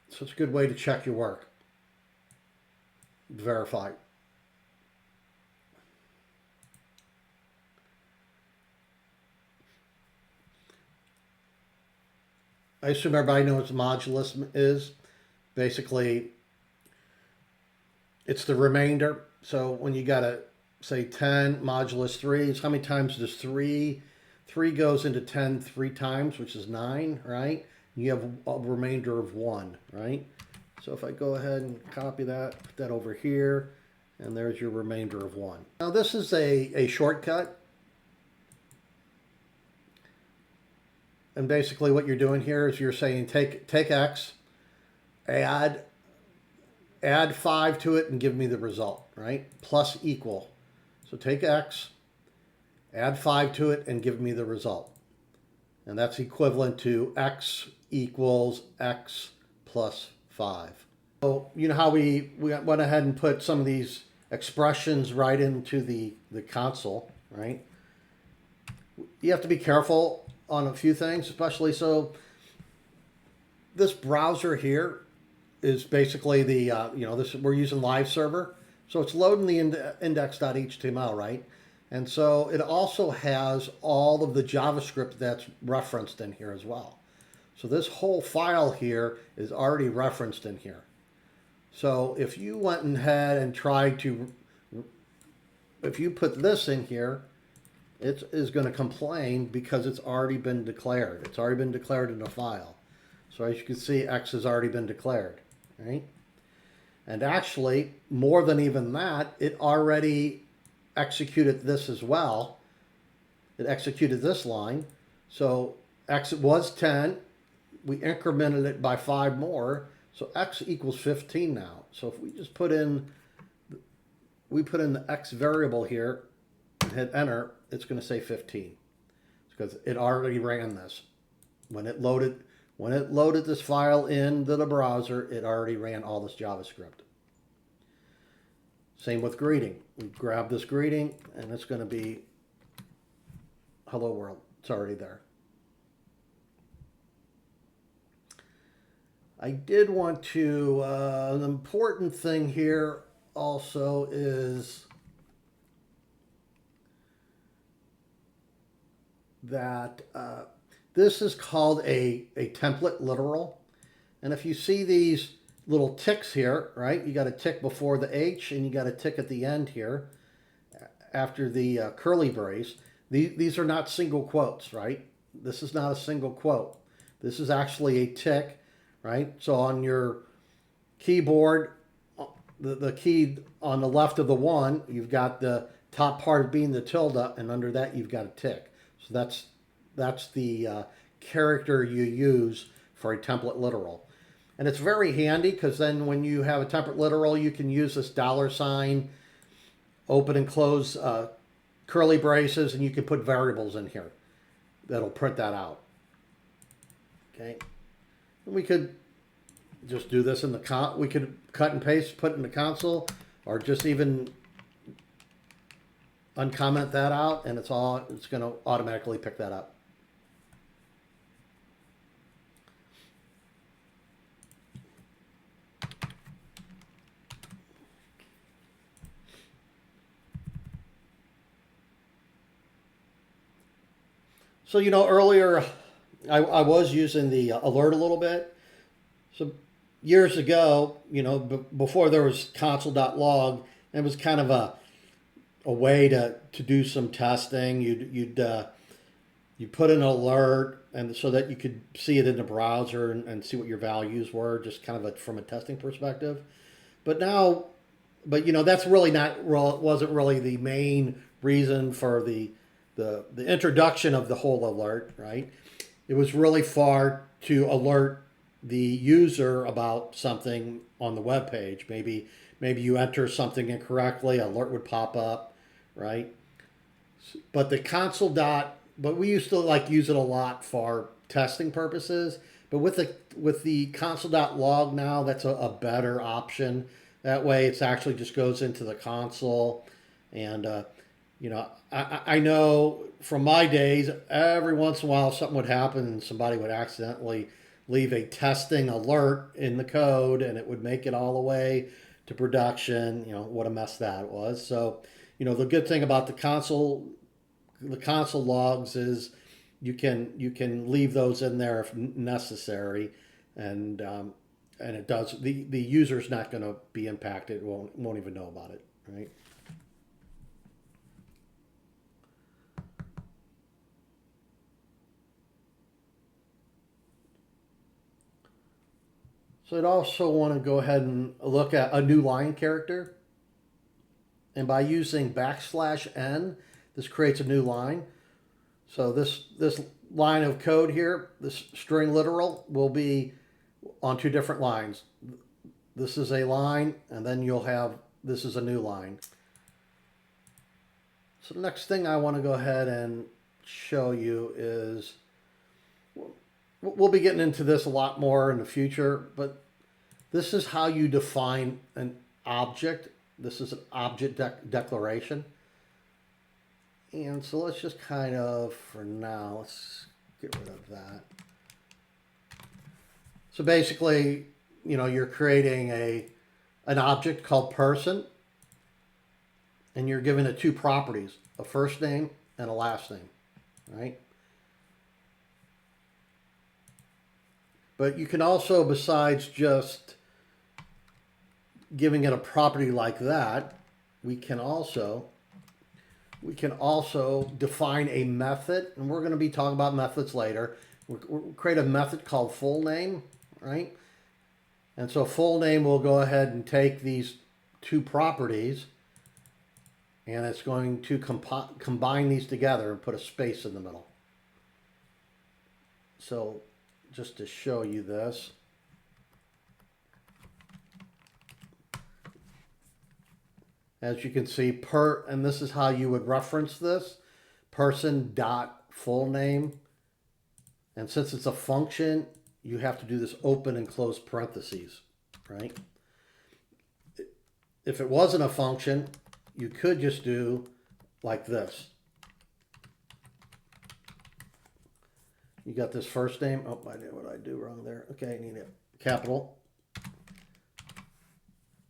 So it's a good way to check your work. Verify. I assume everybody knows what modulus is. Basically, it's the remainder. So when you got to say 10 modulus 3, it's how many times does 3? 3 goes into 10 3 times, which is 9, right? You have a remainder of 1, right? So if I go ahead and copy that, put that over here, and there's your remainder of 1. Now this is a shortcut. And basically what you're doing here is you're saying take x, add 5 to it, and give me the result, right? Plus equal. So take x, add 5 to it, and give me the result. And that's equivalent to x equals x plus 5. So you know how we went ahead and put some of these expressions right into the console, right? You have to be careful on a few things, especially so this browser here is basically the, this we're using live server. So it's loading the index.html, right? And so it also has all of the JavaScript that's referenced in here as well. So this whole file here is already referenced in here. So if you went ahead and tried to, if you put this in here, it is going to complain because it's already been declared. It's already been declared in the file. So as you can see, X has already been declared, right? And actually, more than even that, it already executed this as well. It executed this line. So X was 10. We incremented it by 5 more. So X equals 15 now. So if we just put in the X variable here and hit enter, it's going to say 15 because it already ran this. When it loaded this file into the browser, it already ran all this JavaScript. Same with greeting. We grab this greeting and it's going to be hello world. It's already there. I did want to, an important thing here also is that this is called a template literal. And if you see these little ticks here, right, you got a tick before the H and you got a tick at the end here after the curly brace. These are not single quotes, right? This is not a single quote. This is actually a tick, right? So on your keyboard, the key on the left of the 1, you've got the top part being the tilde, and under that you've got a tick. So that's the character you use for a template literal. And it's very handy because then when you have a template literal, you can use this $, open and close curly braces, and you can put variables in here that'll print that out. Okay. And we could just do this in the we could cut and paste, put in the console, or just even uncomment that out, and it's going to automatically pick that up. So, earlier I was using the alert a little bit. So years ago, before there was console.log, it was kind of a way to do some testing. You'd put an alert, and so that you could see it in the browser and see what your values were, just kind of from a testing perspective. But that's really wasn't really the main reason for the introduction of the whole alert, right? It was really to alert the user about something on the web page. Maybe you enter something incorrectly, an alert would pop up, right? But but we used to use it a lot for testing purposes. But with the console.log now, that's a better option. That way, it actually just goes into the console, and I know from my days, every once in a while something would happen and somebody would accidentally leave a testing alert in the code, and it would make it all the way to production. What a mess that was. So, the good thing about the console logs is you can leave those in there if necessary, and it does the user's not going to be impacted. Won't even know about it, right? So I'd also want to go ahead and look at a new line character. And by using \n, this creates a new line. So this line of code here, this string literal, will be on 2 different lines. This is a line, and then this is a new line. So the next thing I want to go ahead and show you is we'll be getting into this a lot more in the future, but this is how you define an object. This is an object declaration. And so let's just kind of, for now, let's get rid of that. So basically, you're creating an object called person, and you're giving it two properties, a first name and a last name, right? But you can also, besides just giving it a property like that, we can also define a method, and we're going to be talking about methods later. We'll create a method called full name, right? And so full name will go ahead and take these two properties, and it's going to combine these together and put a space in the middle. So just to show you this, as you can see, and this is how you would reference this, person dot full name. And since it's a function, you have to do this open and close parentheses, right? If it wasn't a function, you could just do like this. You got this first name. Oh, I did what I do wrong there. Okay, I need a capital.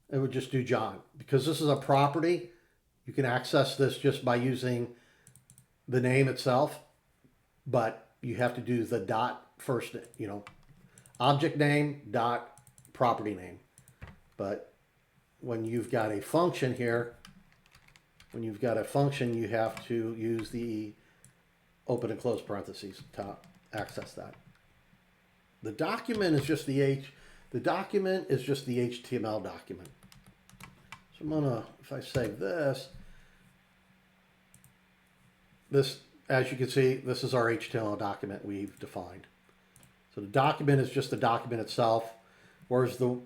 It would just do John. Because this is a property, you can access this just by using the name itself, but you have to do the dot first, object name dot property name. But when you've got a function here, you have to use the open and close parentheses to access that. The document is just the HTML document. So I'm gonna, if I save this, as you can see, this is our HTML document we've defined. So the document is just the document itself, whereas the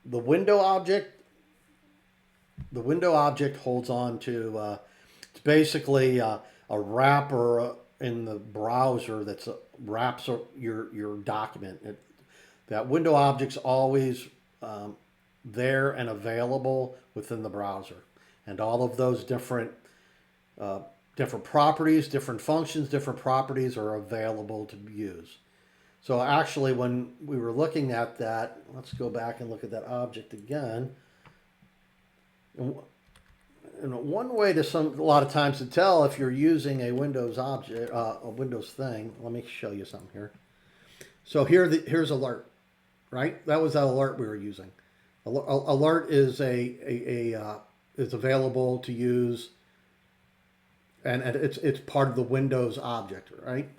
window object holds on to, it's basically a wrapper in the browser that wraps your document. That window object's always there and available within the browser, and all of those different properties, different functions, different properties are available to use. So actually, when we were looking at that, let's go back and look at that object again. And one way a lot of times to tell if you're using a Windows object, a Windows thing, let me show you something here. So here's alert, right? That was that alert we were using. Alert is is available to use, and it's part of the Windows object, right?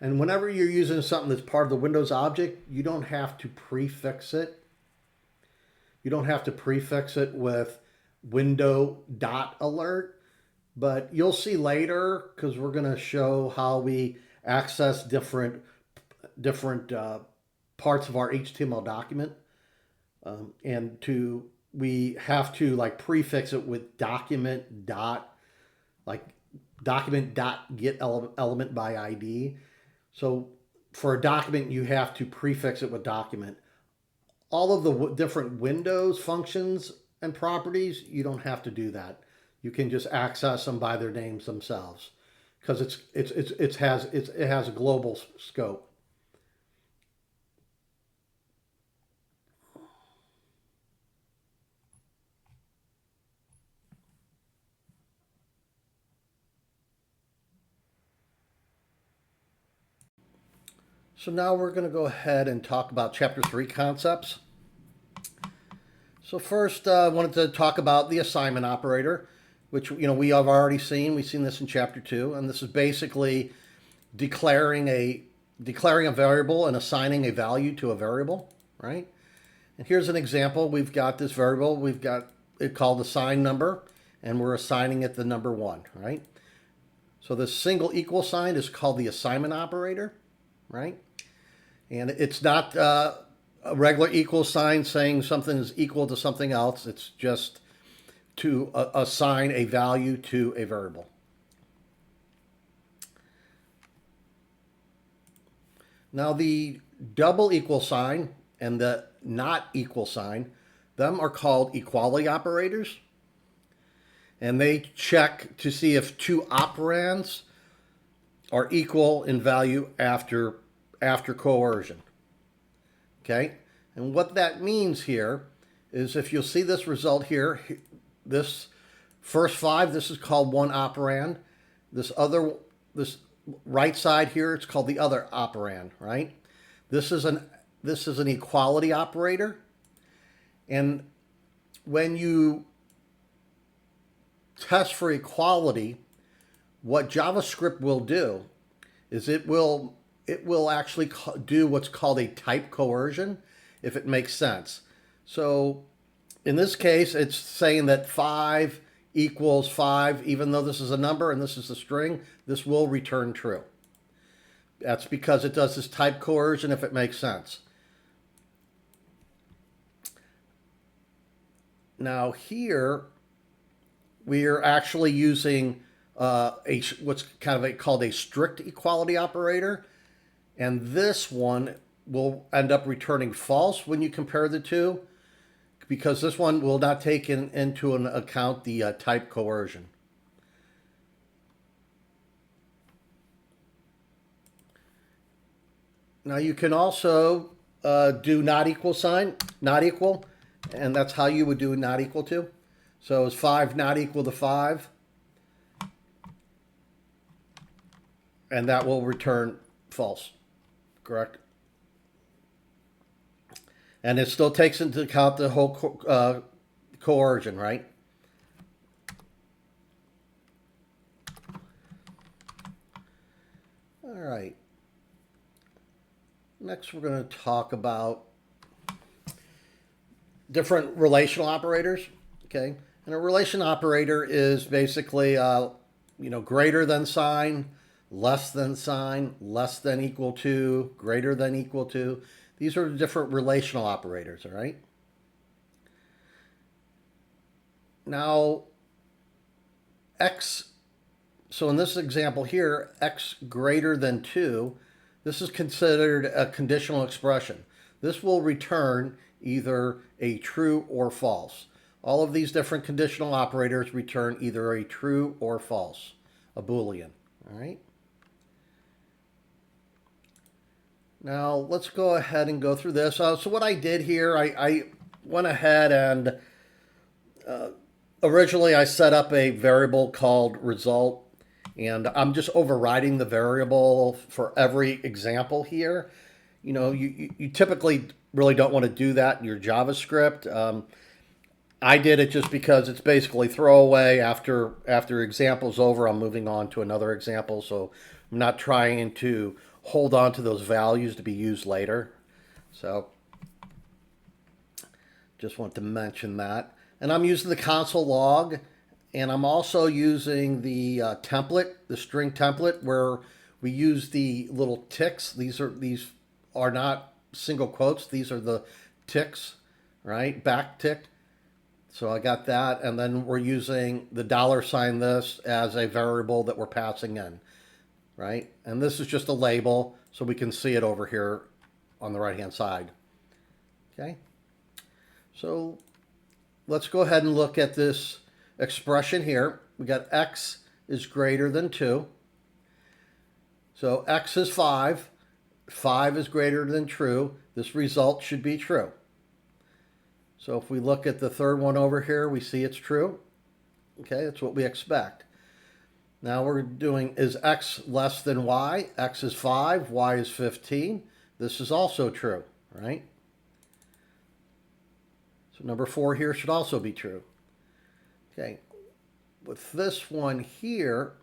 And whenever you're using something that's part of the Windows object, you don't have to prefix it. You don't have to prefix it with window.alert, but you'll see later, because we're going to show how we access different parts of our HTML document, we have to like prefix it with document dot get element by ID. So for a document, you have to prefix it with document. All of the different Windows functions and properties, you don't have to do that. You can just access them by their names themselves, because it has a global scope. So now we're going to go ahead and talk about Chapter 3 concepts. So first, I wanted to talk about the assignment operator, which we have already seen. We've seen this in Chapter 2, and this is basically declaring a variable and assigning a value to a variable, right? And here's an example. We've got this variable. We've got it called assign number, and we're assigning it the number 1, right? So this single equal sign is called the assignment operator, right? And it's not a regular equal sign saying something is equal to something else. It's just to assign a value to a variable. Now the double equal sign and the not equal sign, them are called equality operators. And they check to see if two operands are equal in value after coercion. Okay? And what that means here is, if you'll see this result here, this first 5, this is called one operand. This right side here, it's called the other operand, right? This is an equality operator. And when you test for equality, what JavaScript will do is it will actually do what's called a type coercion, if it makes sense. So in this case, it's saying that 5 equals 5, even though this is a number and this is a string, this will return true. That's because it does this type coercion, if it makes sense. Now here, we are actually using what's called a strict equality operator. And this one will end up returning false when you compare the two, because this one will not take into an account the type coercion. Now you can also do not equal sign, not equal, and that's how you would do not equal to. So is 5 not equal to 5? And that will return false, correct? And it still takes into account the whole coercion, right? All right. Next, we're going to talk about different relational operators, okay? And a relation operator is basically, greater than sign, less than equal to, greater than equal to. These are different relational operators, all right? Now, so in this example here, x greater than 2, this is considered a conditional expression. This will return either a true or false. All of these different conditional operators return either a true or false, a Boolean, all right? Now, let's go ahead and go through this. So what I did here, I went ahead and originally I set up a variable called result, and I'm just overriding the variable for every example here. You know, you typically really don't want to do that in your JavaScript. I did it just because it's basically throwaway. After example's over, I'm moving on to another example, so I'm not trying to hold on to those values to be used later. So just want to mention that. And I'm using the console log, and I'm also using the template, the string template, where we use the little ticks. These are not single quotes. These are the ticks, right? Back tick. So I got that, and then we're using the $sign this as a variable that we're passing in, right? And this is just a label, so we can see it over here on the right-hand side. Okay? So let's go ahead and look at this expression here. We got x is greater than 2. So x is 5. 5 is greater than true. This result should be true. So if we look at the third one over here, we see it's true. Okay, that's what we expect. Now we're doing, is x less than y? X is 5, y is 15. This is also true, right? So number 4 here should also be true. Okay, with this one here,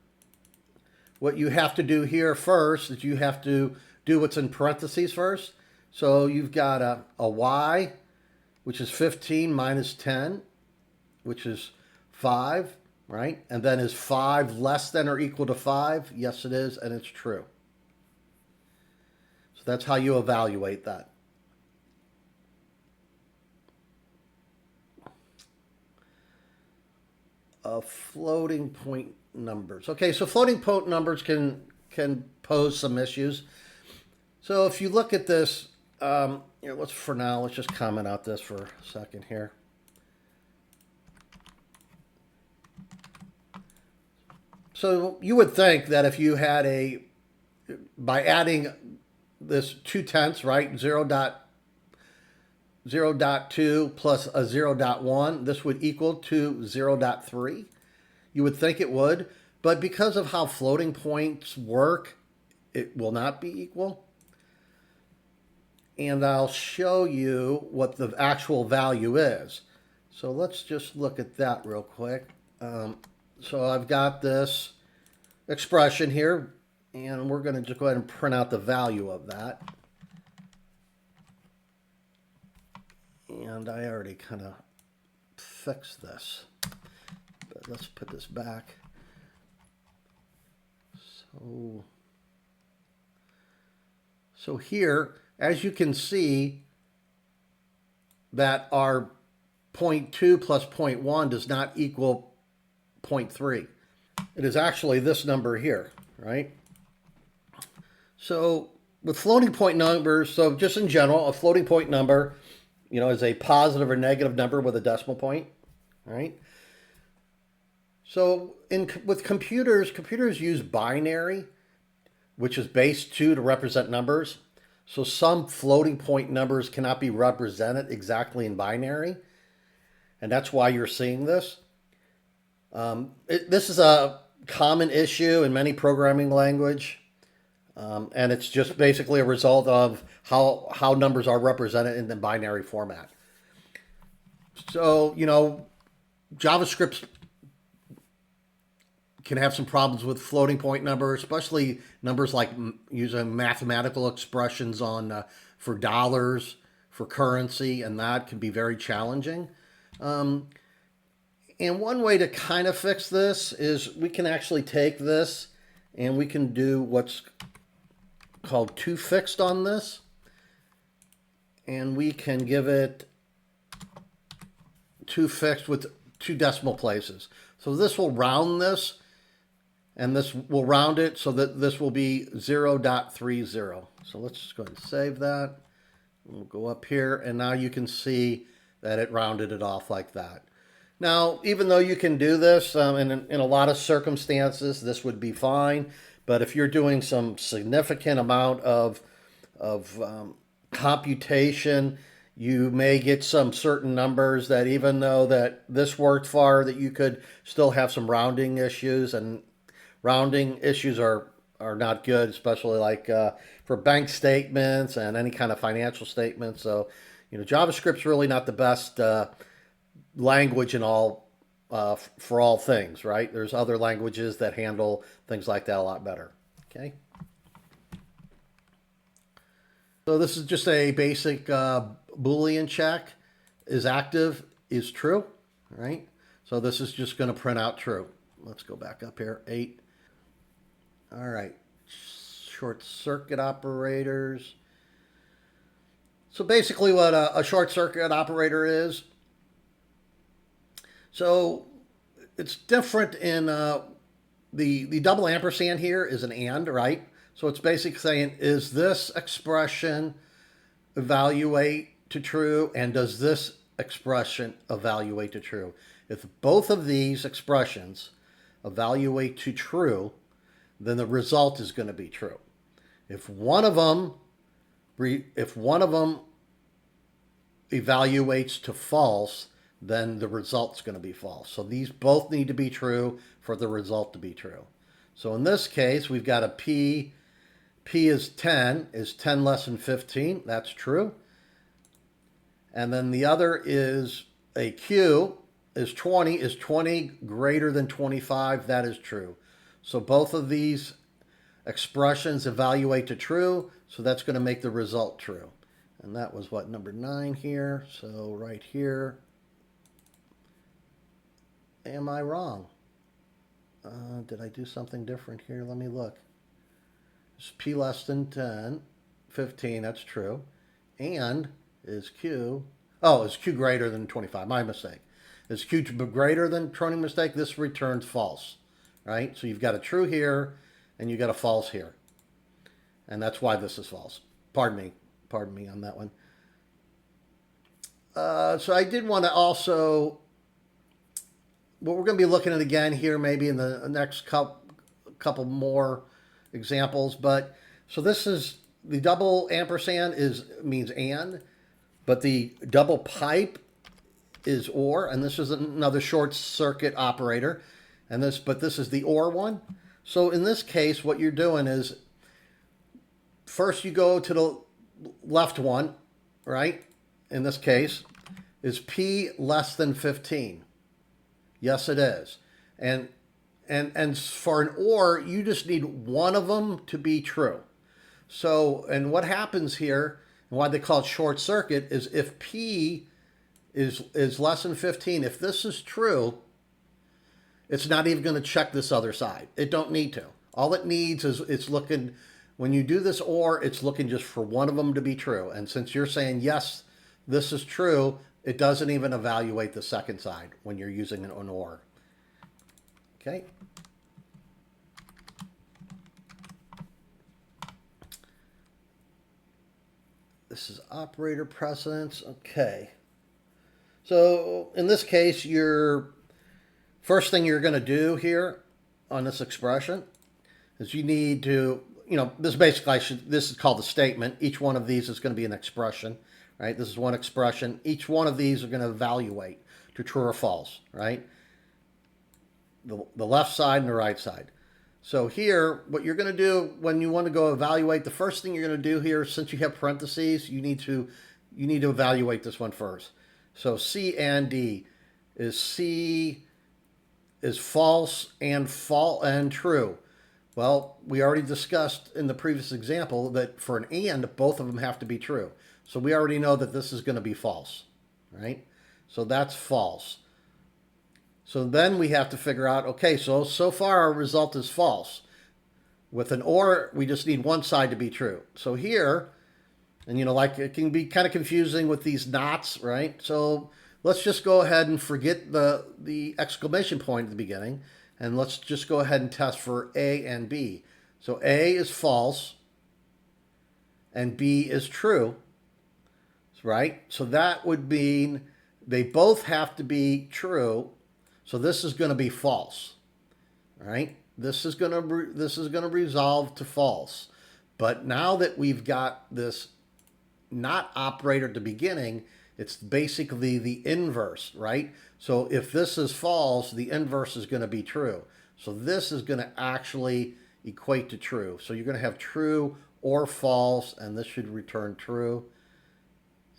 what you have to do here first is you have to do what's in parentheses first. So you've got a y, which is 15 minus 10, which is 5, right? And then is 5 less than or equal to 5? Yes, it is, and it's true. So that's how you evaluate that. Floating point numbers. Okay, so floating point numbers can pose some issues. So if you look at this, for now, let's just comment out this for a second here. So you would think that if you had by adding this 2/10, right, 0.2 plus a 0.1, this would equal to 0.3. You would think it would, but because of how floating points work, it will not be equal. And I'll show you what the actual value is. So let's just look at that real quick. So I've got this expression here, and we're going to just go ahead and print out the value of that. And I already kind of fixed this, but let's put this back. So here, as you can see, that our 0.2 plus 0.1 does not equal 0.3. It is actually this number here, right? So with floating point numbers, so just in general, a floating point number, is a positive or negative number with a decimal point, right? So with computers use binary, which is base 2 to represent numbers. So some floating point numbers cannot be represented exactly in binary, and that's why you're seeing this. This is a common issue in many programming language, and it's just basically a result of how numbers are represented in the binary format. So, JavaScript can have some problems with floating point numbers, especially numbers like using mathematical expressions for dollars, for currency, and that can be very challenging. And one way to kind of fix this is we can actually take this and we can do what's called toFixed on this. And we can give it toFixed with 2 decimal places. So this will round this, and this will round it so that this will be 0.30. So let's just go ahead and save that. We'll go up here, and now you can see that it rounded it off like that. Now, even though you can do this, in a lot of circumstances, this would be fine. But if you're doing some significant amount of computation, you may get some certain numbers that even though that this worked far, that you could still have some rounding issues, and rounding issues are not good, especially like for bank statements and any kind of financial statements. So, JavaScript's really not the best language in all for all things, right? There's other languages that handle things like that a lot better. Okay. So this is just a basic Boolean check. Is active is true, right? So this is just going to print out true. Let's go back up here. 8. All right. Short circuit operators. So basically what a short circuit operator is. So it's different in the double ampersand here is an and, right? So it's basically saying, is this expression evaluate to true, and does this expression evaluate to true? If both of these expressions evaluate to true, then the result is going to be true. If one of them evaluates to false, then the result's going to be false. So these both need to be true for the result to be true. So in this case, we've got a P. P is 10. Is 10 less than 15? That's true. And then the other is a Q is 20. Is 20 greater than 25? That is true. So both of these expressions evaluate to true. So that's going to make the result true. And that was what, number 9 here. So right here. Am I wrong? Did I do something different here? Let me look. Is P less than 10, 15, that's true. And is Q, is Q greater than 25? My mistake. Is Q greater than 20? Mistake. This returns false, right? So you've got a true here, and you've got a false here. And that's why this is false. Pardon me on that one. So I did want to also, what we're going to be looking at again here, maybe in the next couple more examples. But so this is the double ampersand means and, but the double pipe is or, and this is another short circuit operator, but this is the or one. So in this case, what you're doing is first you go to the left one, right? In this case, is P less than 15? Yes, it is. And for an or, you just need one of them to be true. So, and what happens here, and why they call it short circuit, is if P is less than 15, if this is true, it's not even going to check this other side. It don't need to. All it needs is it's looking, when you do this or, it's looking just for one of them to be true. And since you're saying, yes, this is true, it doesn't even evaluate the second side when you're using an or. Okay. This is operator precedence. Okay. So in this case, your first thing you're going to do here on this expression is you need to, this basically this is called the statement. Each one of these is going to be an expression, right? This is one expression. Each one of these are going to evaluate to true or false, right? The left side and the right side. So here, what you're going to do when you want to go evaluate, the first thing you're going to do here, since you have parentheses, you need to evaluate this one first. So C and D is C is false and true. Well, we already discussed in the previous example that for an and, both of them have to be true. So we already know that this is going to be false, right? So that's false. So then we have to figure out, okay, so far our result is false. With an or, we just need one side to be true. So here, and like it can be kind of confusing with these nots, right? So let's just go ahead and forget the exclamation point at the beginning, and let's just go ahead and test for A and B. So A is false, and B is true, right? So that would mean they both have to be true. So this is going to be false, right? This is going to resolve to false. But now that we've got this not operator at the beginning, it's basically the inverse, right? So if this is false, the inverse is going to be true. So this is going to actually equate to true. So you're going to have true or false, and this should return true.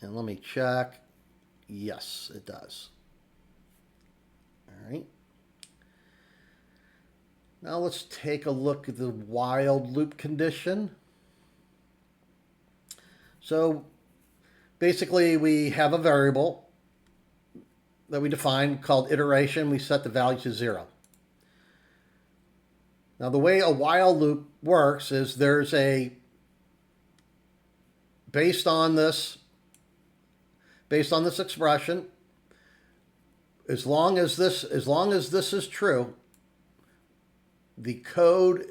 And let me check. Yes, it does. All right. Now let's take a look at the while loop condition. So basically we have a variable that we define called iteration. We set the value to 0. Now the way a while loop works is there's based on this expression, as long as this is true, the code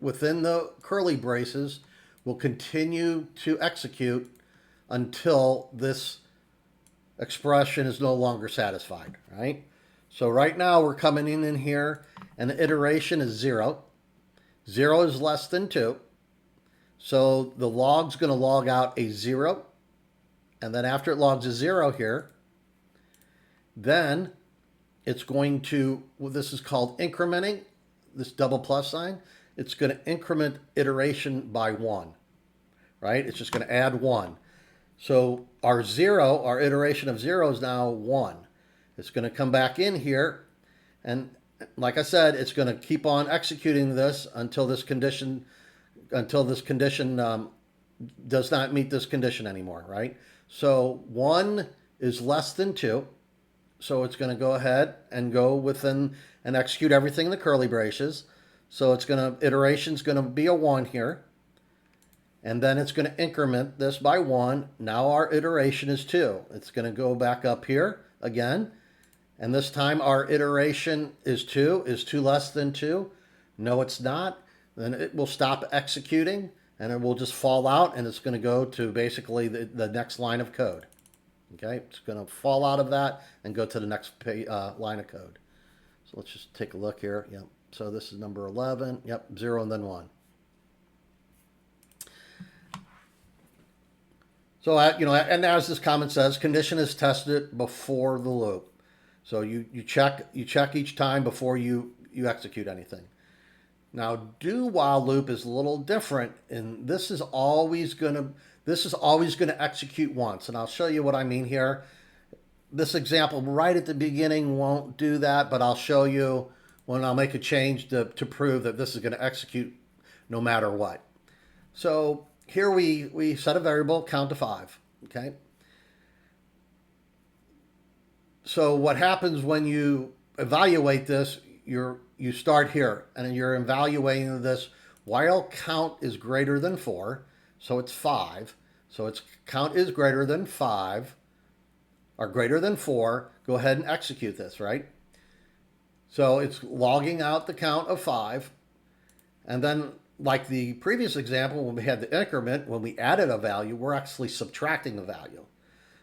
within the curly braces will continue to execute until this expression is no longer satisfied, right? So right now we're coming in here and the iteration is 0. 0 is less than 2. So the log's going to log out a 0. And then after it logs a 0 here, then it's going to, well, this is called incrementing, this double plus sign. It's going to increment iteration by 1, right? It's just going to add 1. So our iteration of 0 is now 1. It's going to come back in here, and like I said, it's going to keep on executing this until this condition does not meet this condition anymore, right? So 1 is less than 2. So it's going to go ahead and go within and execute everything in the curly braces. So iteration's going to be a 1 here. And then it's going to increment this by 1. Now our iteration is 2. It's going to go back up here again. And this time our iteration is 2. Is 2 less than 2? No, it's not. Then it will stop executing. and it will just fall out, and it's going to go to basically the next line of code. Okay, it's going to fall out of that and go to the next line of code. So let's just take a look here. Yep. So this is number 11. Yep, 0 and then 1. So, and as this comment says, condition is tested before the loop. So you check each time before you execute anything. Now, do while loop is a little different, and this is always going to execute once. And I'll show you what I mean here. This example right at the beginning won't do that, but I'll show you when I'll make a change to prove that this is going to execute no matter what. So here we set a variable, count to 5. Okay. So what happens when you evaluate this, you start here and you're evaluating this while count is greater than 4, so it's 5. So its count is greater than 5 or greater than 4. Go ahead and execute this, right? So it's logging out the count of 5, and then like the previous example when we had the increment, when we added a value, we're actually subtracting a value.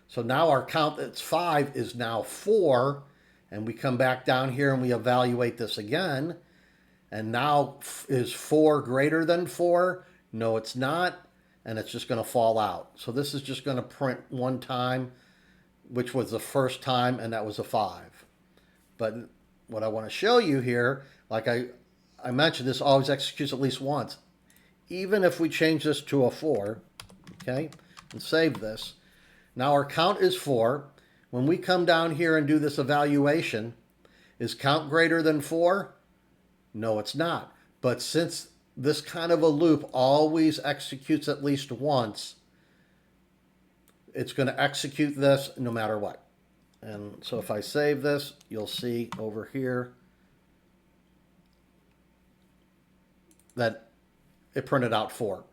So now our count that's 5 is now 4, and we come back down here and we evaluate this again. And now is 4 greater than 4? No, it's not, and it's just going to fall out. So this is just going to print one time, which was the first time, and that was a 5. But what I want to show you here, like I mentioned, this always executes at least once. Even if we change this to a 4, okay, and save this, now our count is 4. When we come down here and do this evaluation, is count greater than 4? No, it's not. But since this kind of a loop always executes at least once, it's going to execute this no matter what. And so if I save this, you'll see over here that it printed out 4.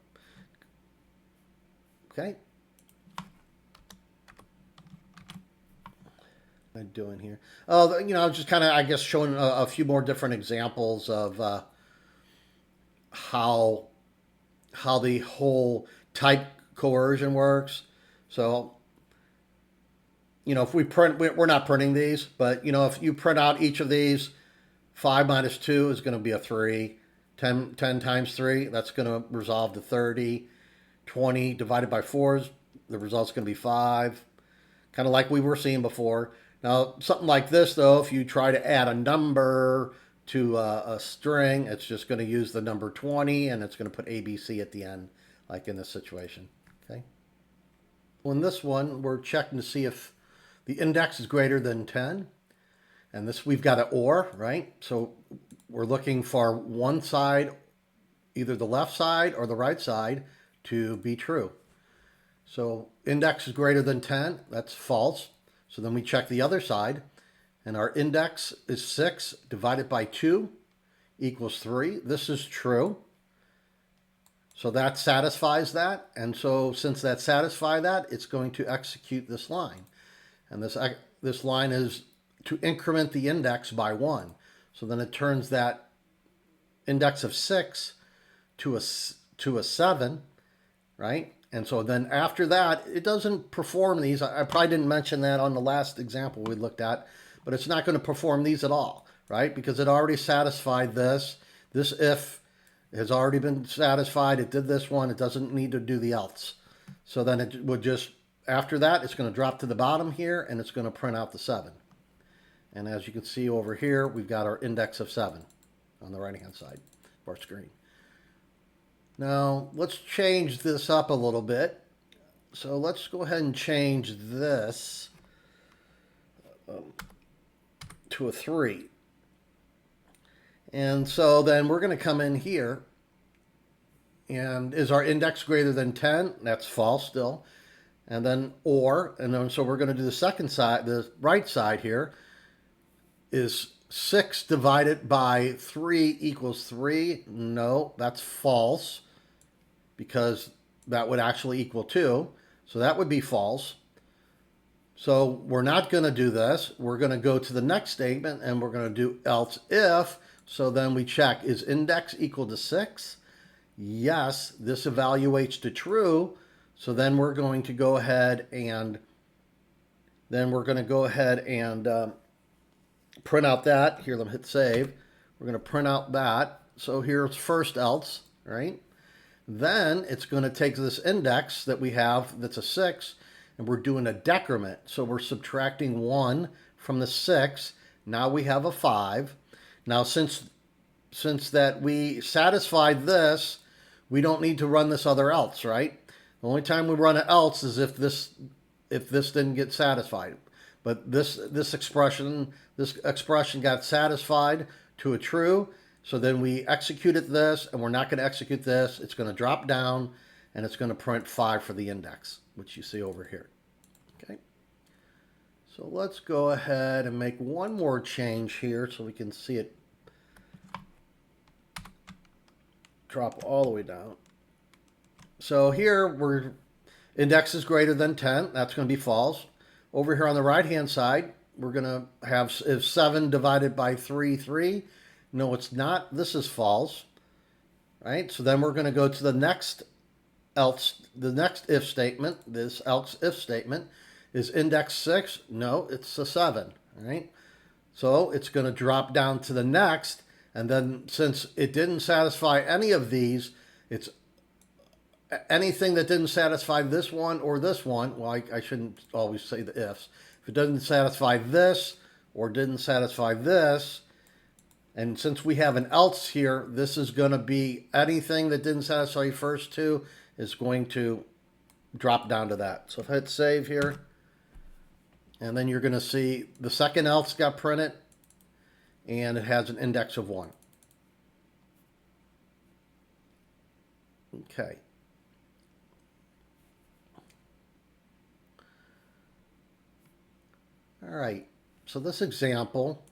Okay. What am I doing here? Oh, just kind of, I guess, showing a few more different examples of how the whole type coercion works. So, if we print, we're not printing these, but, if you print out each of these, 5 minus 2 is going to be a 3. 10 times 3, that's going to resolve to 30. 20 divided by 4, the result's going to be 5. Kind of like we were seeing before. Now, something like this, though, if you try to add a number to a string, it's just going to use the number 20, and it's going to put ABC at the end, like in this situation. Okay. Well, in this one, we're checking to see if the index is greater than 10. And this, we've got an OR, right? So we're looking for one side, either the left side or the right side, to be true. So index is greater than 10, that's false. So then we check the other side, and our index is 6 divided by 2 equals 3. This is true. So that satisfies that. And so since that satisfies that, it's going to execute this line. And this line is to increment the index by 1. So then it turns that index of 6 to a 7, right? And so then after that, it doesn't perform these. I probably didn't mention that on the last example we looked at, but it's not going to perform these at all, right? Because it already satisfied this. This if has already been satisfied. It did this one. It doesn't need to do the else. So then it would just, after that, it's going to drop to the bottom here, and it's going to print out the 7. And as you can see over here, we've got our index of 7 on the right-hand side of our screen. Now, let's change this up a little bit. So let's go ahead and change this to a 3. And so then we're going to come in here. And is our index greater than 10? That's false still. And then OR. And then so we're going to do the second side, the right side here. Is 6 divided by 3 equals 3? No, that's false, because that would actually equal 2. So that would be false. So we're not going to do this. We're going to go to the next statement, and we're going to do else if. So then we check, is index equal to 6? yes, this evaluates to true. So then we're going to go ahead and print out that. Here, let me hit save. We're going to print out that. So here's first else, right? Then it's going to take this index that we have that's a 6, and we're doing a decrement. So we're subtracting 1 from the 6. Now we have a 5. Now since that we satisfied this, we don't need to run this other else, right? The only time we run an else is if this didn't get satisfied. But this expression got satisfied to a true. So then we executed this, and we're not going to execute this. It's going to drop down, and it's going to print 5 for the index, which you see over here. Okay. So let's go ahead and make one more change here so we can see it drop all the way down. So here index is greater than 10. That's going to be false. Over here on the right hand side, we're going to have if 7 divided by 3, 3. No, it's not. This is false. Right? So then we're going to go to the next if statement. This else if statement is index 6. No, it's a 7. Right? So it's going to drop down to the next. And then since it didn't satisfy any of these, it's anything that didn't satisfy this one or this one. Well, I shouldn't always say the ifs. If it doesn't satisfy this or didn't satisfy this, and since we have an else here, this is going to be anything that didn't satisfy the first two is going to drop down to that. So if I hit save here, and then you're going to see the second else got printed, and it has an index of 1. Okay. All right. So this example,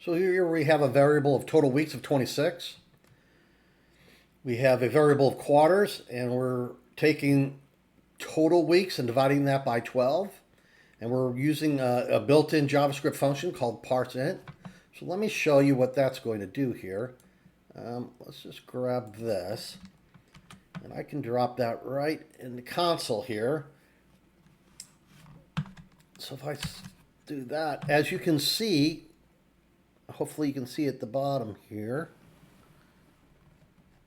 so here we have a variable of total weeks of 26. We have a variable of quarters, and we're taking total weeks and dividing that by 12. And we're using a built-in JavaScript function called parseInt. So let me show you what that's going to do here. Let's just grab this, and I can drop that right in the console here. So if I do that, as you can see, hopefully you can see at the bottom here.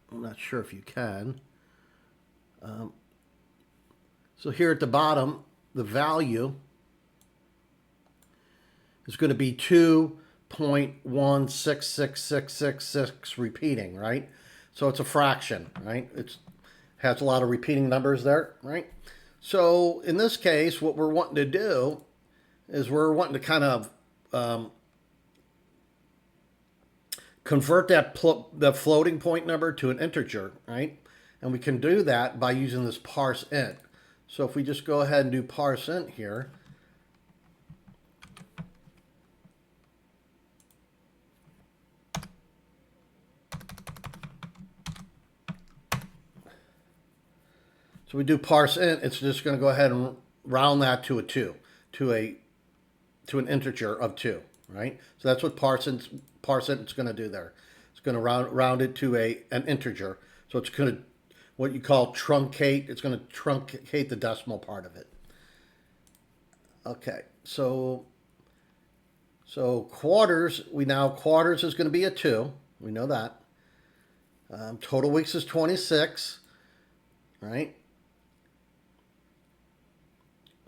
I'm not sure if you can. So here at the bottom, the value is going to be 2.166666 repeating, right? So it's a fraction, right? It has a lot of repeating numbers there, right? So in this case, what we're wanting to do is we're wanting to kind of convert that floating point number to an integer, right? And we can do that by using this parseInt. So if we just go ahead and do parseInt here, so we do parseInt, it's just going to go ahead and round that to a 2, to an integer of 2, right? So that's what parseInt is going to do there. It's going to round it to an integer. So it's going to, what you call truncate, it's going to truncate the decimal part of it. Okay, so quarters is going to be a 2. We know that. Total weeks is 26, right?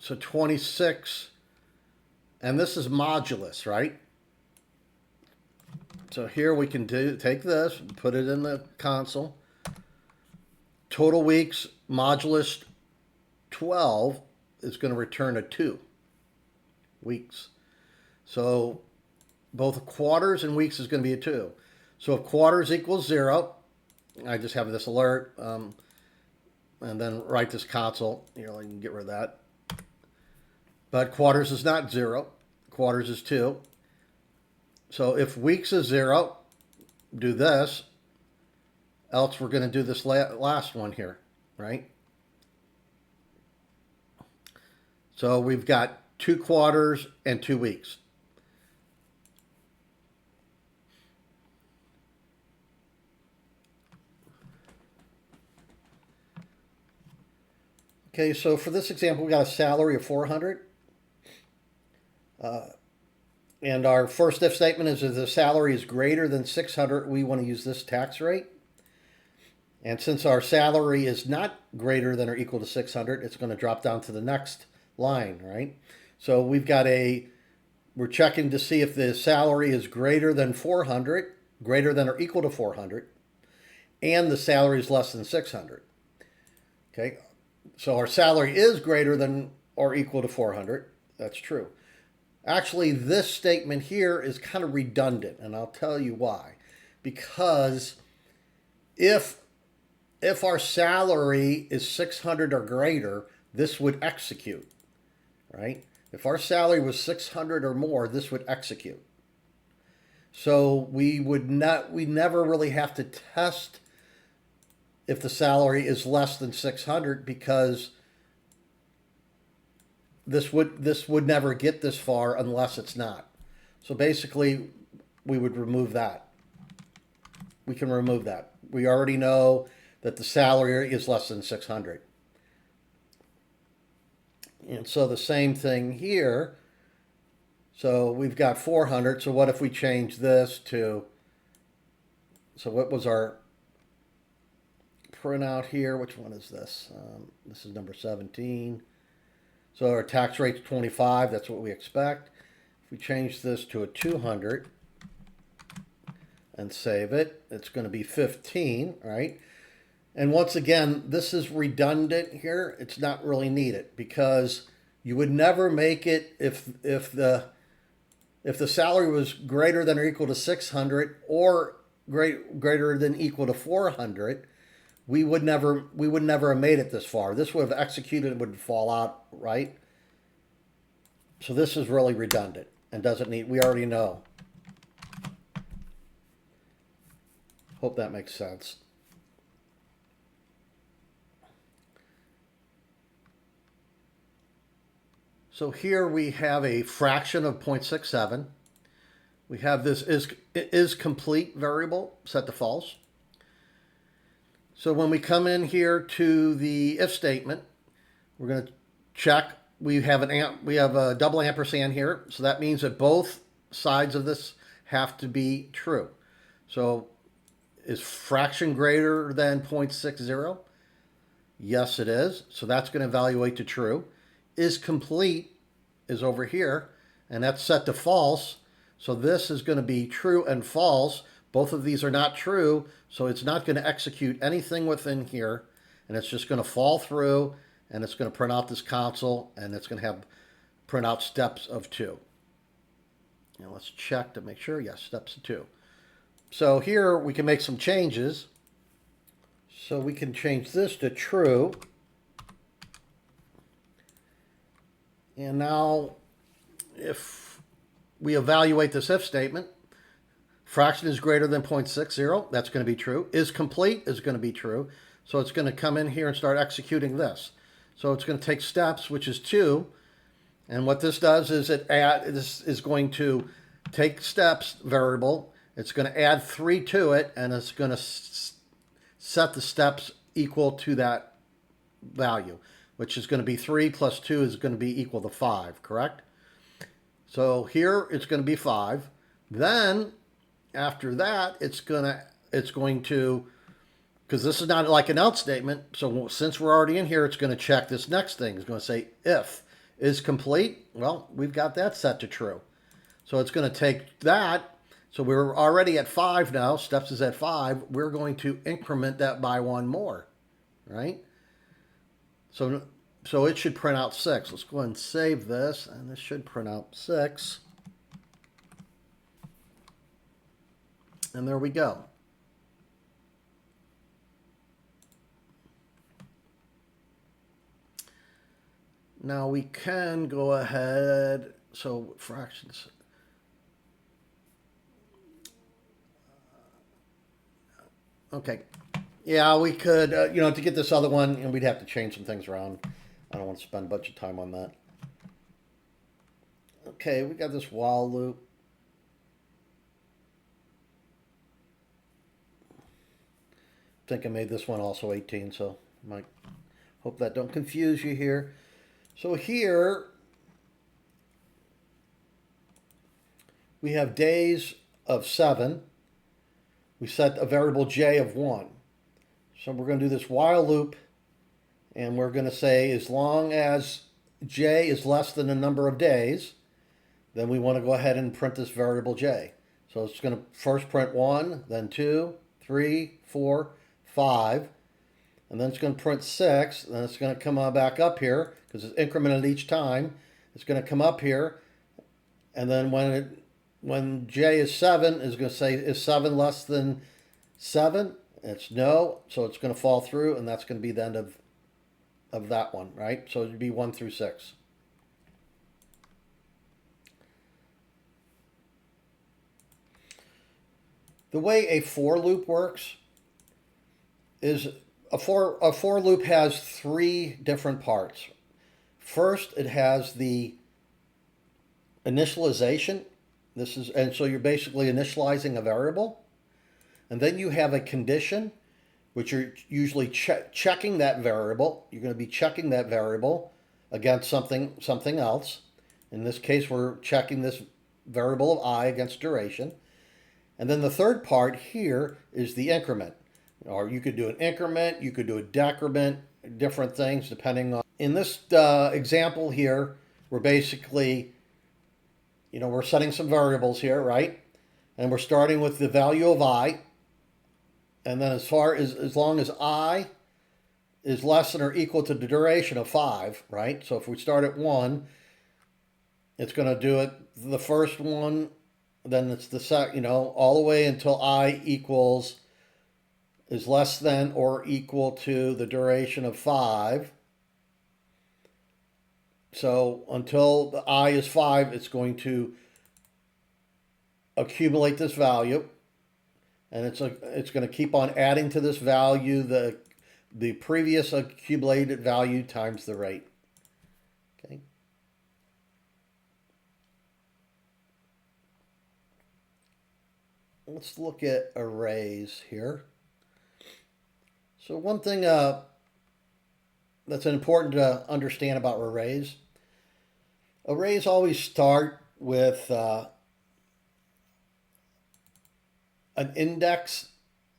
So 26, and this is modulus, right? So here we can take this, put it in the console. Total weeks modulus 12 is going to return a 2 weeks. So both quarters and weeks is going to be a 2. So if quarters equals 0, I just have this alert, and then write this console. Here, I can get rid of that. But quarters is not 0. Quarters is 2. So if weeks is 0, do this. Else we're going to do this last one here, right? So we've got 2 quarters and 2 weeks. Okay, so for this example, we got a salary of 400. And our first if statement is if the salary is greater than 600, we want to use this tax rate. And since our salary is not greater than or equal to 600, it's going to drop down to the next line, right? So we're checking to see if the salary is greater than 400, greater than or equal to 400, and the salary is less than 600. Okay, so our salary is greater than or equal to 400. That's true. Actually, this statement here is kind of redundant, and I'll tell you why. Because if our salary is 600 or greater, this would execute, right? If our salary was 600 or more, this would execute. So we never really have to test if the salary is less than 600 because this would never get this far unless it's not. So basically, we would remove that. We can remove that. We already know that the salary is less than 600. And so the same thing here. So we've got 400. So what if we change this to, so what was our printout here? Which one is this? This is number 17. So our tax rate's 25. That's what we expect. If we change this to a 200 and save it, it's going to be 15, right? And once again, this is redundant here. It's not really needed because you would never make it if the salary was greater than or equal to 600 or greater than equal to 400. We would never have made it this far. This would have executed and would fall out, right? So this is really redundant and doesn't need, we already know. Hope that makes sense. So here we have a fraction of 0.67. We have this is complete variable set to false. So when we come in here to the if statement, we're going to check. We have a double ampersand here, so that means that both sides of this have to be true. So is fraction greater than 0.60? Yes, it is. So that's going to evaluate to true. Is complete is over here, and that's set to false. So this is going to be true and false. Both of these are not true, so it's not going to execute anything within here, and it's just going to fall through, and it's going to print out this console, and it's going to have print out steps of 2. Now let's check to make sure. Yes, steps of 2. So here we can make some changes. So we can change this to true. And now if we evaluate this if statement, fraction is greater than 0.60. That's going to be true. Is complete is going to be true. So it's going to come in here and start executing this. So it's going to take steps, which is 2. And what this does is this is going to take steps variable. It's going to add 3 to it, and it's going to set the steps equal to that value, which is going to be 3 plus 2 is going to be equal to 5, correct? So here it's going to be 5. Then after that, it's going to, because this is not like an else statement, so since we're already in here, it's going to check this next thing. It's going to say if is complete. Well, we've got that set to true. So it's going to take that. So we're already at 5 now. Steps is at 5. We're going to increment that by 1 more, right? So it should print out 6. Let's go ahead and save this, and this should print out 6. And there we go. Now we can go ahead, so fractions. Okay. Yeah, we could, to get this other one, and we'd have to change some things around. I don't want to spend a bunch of time on that. Okay, we got this while loop. I think I made this one also 18, so might Hope that don't confuse you here. So here we have days of 7. We set a variable j of 1. So we're going to do this while loop, and we're going to say as long as j is less than the number of days, then we want to go ahead and print this variable j. So it's going to first print 1, then 2, 3, 4, 5, and then it's going to print 6, then it's going to come on back up here because it's incremented each time. It's going to come up here, and then when j is 7, it's going to say, is 7 less than 7? It's no, so it's going to fall through, and that's going to be the end of that one, right? So it'd be 1 through 6. The way a for loop works is a for loop has 3 different parts. First, it has the initialization. And so you're basically initializing a variable. And then you have a condition, which you're usually checking that variable. You're going to be checking that variable against something else. In this case, we're checking this variable of I against duration. And then the third part here is the increment. Or you could do an increment, you could do a decrement, different things depending on. In this example here, we're basically, we're setting some variables here, right? And we're starting with the value of I. And then as long as I is less than or equal to the duration of 5, right? So if we start at 1, it's going to do it the first one, then it's the second, all the way until I is less than or equal to the duration of 5. So until the I is 5, it's going to accumulate this value, and it's going to keep on adding to this value the previous accumulated value times the rate. Okay. Let's look at arrays here. So one thing that's important to understand about arrays always start with an index.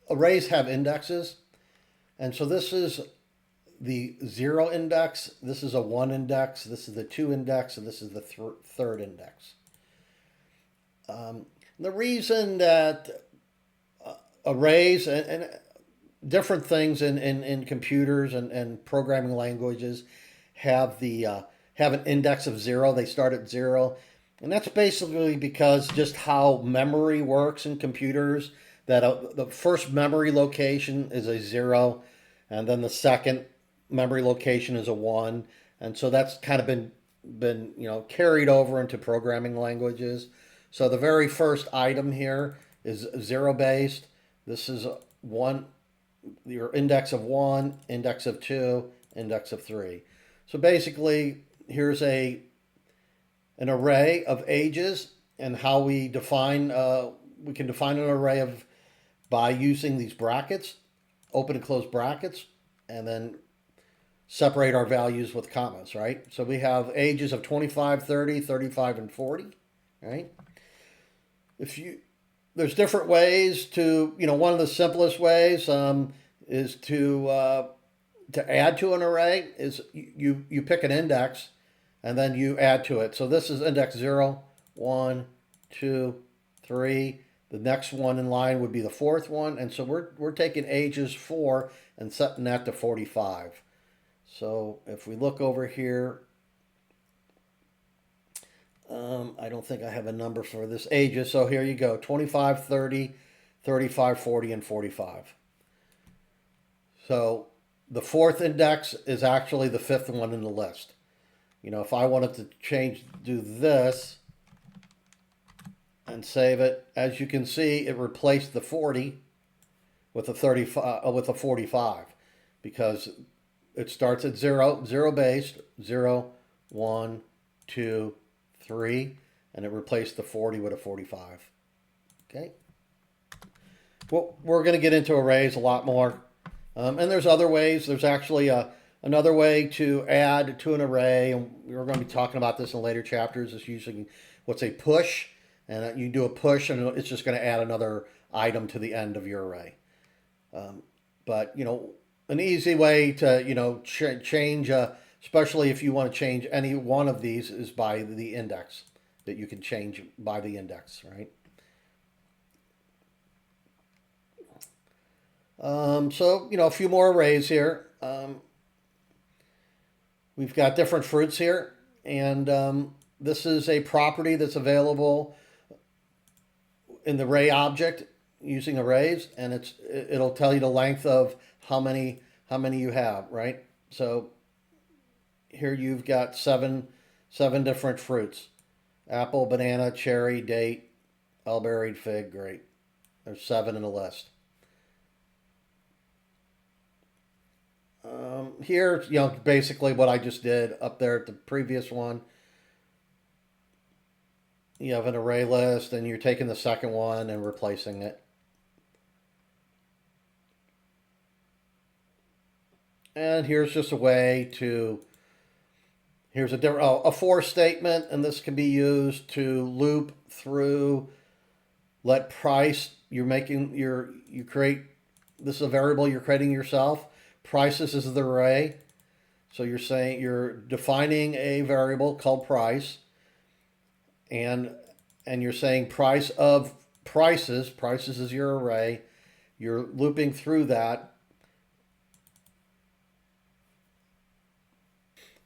Arrays have indexes, and so this is the 0 index, this is a 1 index, this is the 2 index, and this is the third index. The reason that arrays and different things in computers and programming languages have an index of 0. They start at 0. And that's basically because just how memory works in computers, that the first memory location is a 0, and then the second memory location is a 1. And so that's kind of been carried over into programming languages. So the very first item here is 0 based. This is 1, your index of 1, index of 2, index of 3. So basically, here's an array of ages, and how we can define an array by using these brackets, open and close brackets, and then separate our values with commas, right? So we have ages of 25, 30, 35, and 40, right? There's different ways to, one of the simplest ways is to add to an array is you pick an index and then you add to it. So this is index 0, 1, 2, 3. The next one in line would be the fourth one. And so we're taking ages 4 and setting that to 45. So if we look over here, I don't think I have a number for this ages. So here you go, 25, 30, 35, 40, and 45. So the fourth index is actually the fifth one in the list. If I wanted to do this and save it, as you can see, it replaced the 40 with a 45 because it starts at 0 based, 0, 1, 2, 3, and it replaced the 40 with a 45. Okay. Well, we're going to get into arrays a lot more. And there's other ways. There's actually Another way to add to an array, and we're going to be talking about this in later chapters, is using what's a push. And you do a push, and it's just going to add another item to the end of your array. But an easy way to change, especially if you want to change any one of these, is by the index. That you can change by the index, right? So a few more arrays here. We've got different fruits here, and this is a property that's available in the array object using arrays, and it'll tell you the length of how many you have, right? So here you've got seven different fruits: apple, banana, cherry, date, elberry, fig, grape. There's 7 in the list. Here, basically what I just did up there at the previous one. You have an array list, and you're taking the second one and replacing it. And here's just a way to, here's a for statement, and this can be used to loop through, let price, you create, this is a variable you're creating yourself. Prices is the array. So you're defining a variable called price, and you're saying price of prices is your array. You're looping through that.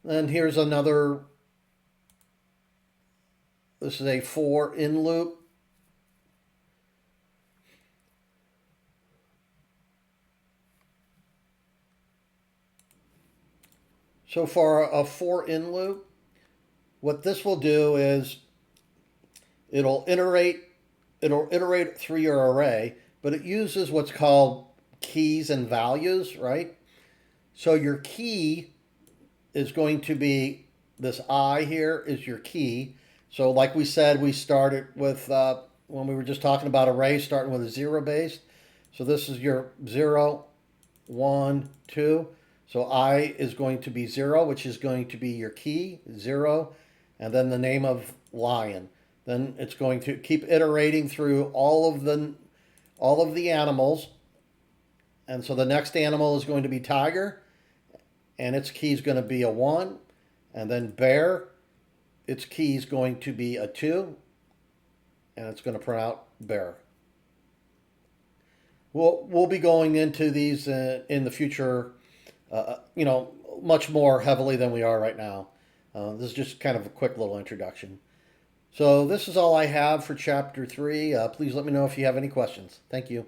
And here's another, this is a for in loop. So for a for in loop, what this will do is it'll iterate through your array, but it uses what's called keys and values, right? So your key is going to be this I here is your key. So like we said, we started with, when we were just talking about arrays, starting with a 0 base. So this is your 0, 1, 2. So I is going to be 0, which is going to be your key, 0, and then the name of lion. Then it's going to keep iterating through all of the animals. And so the next animal is going to be tiger, and its key is going to be a 1. And then bear, its key is going to be a 2, and it's going to print out bear. We'll be going into these in the future, much more heavily than we are right now. This is just kind of a quick little introduction. So this is all I have for chapter 3. Please let me know if you have any questions. Thank you.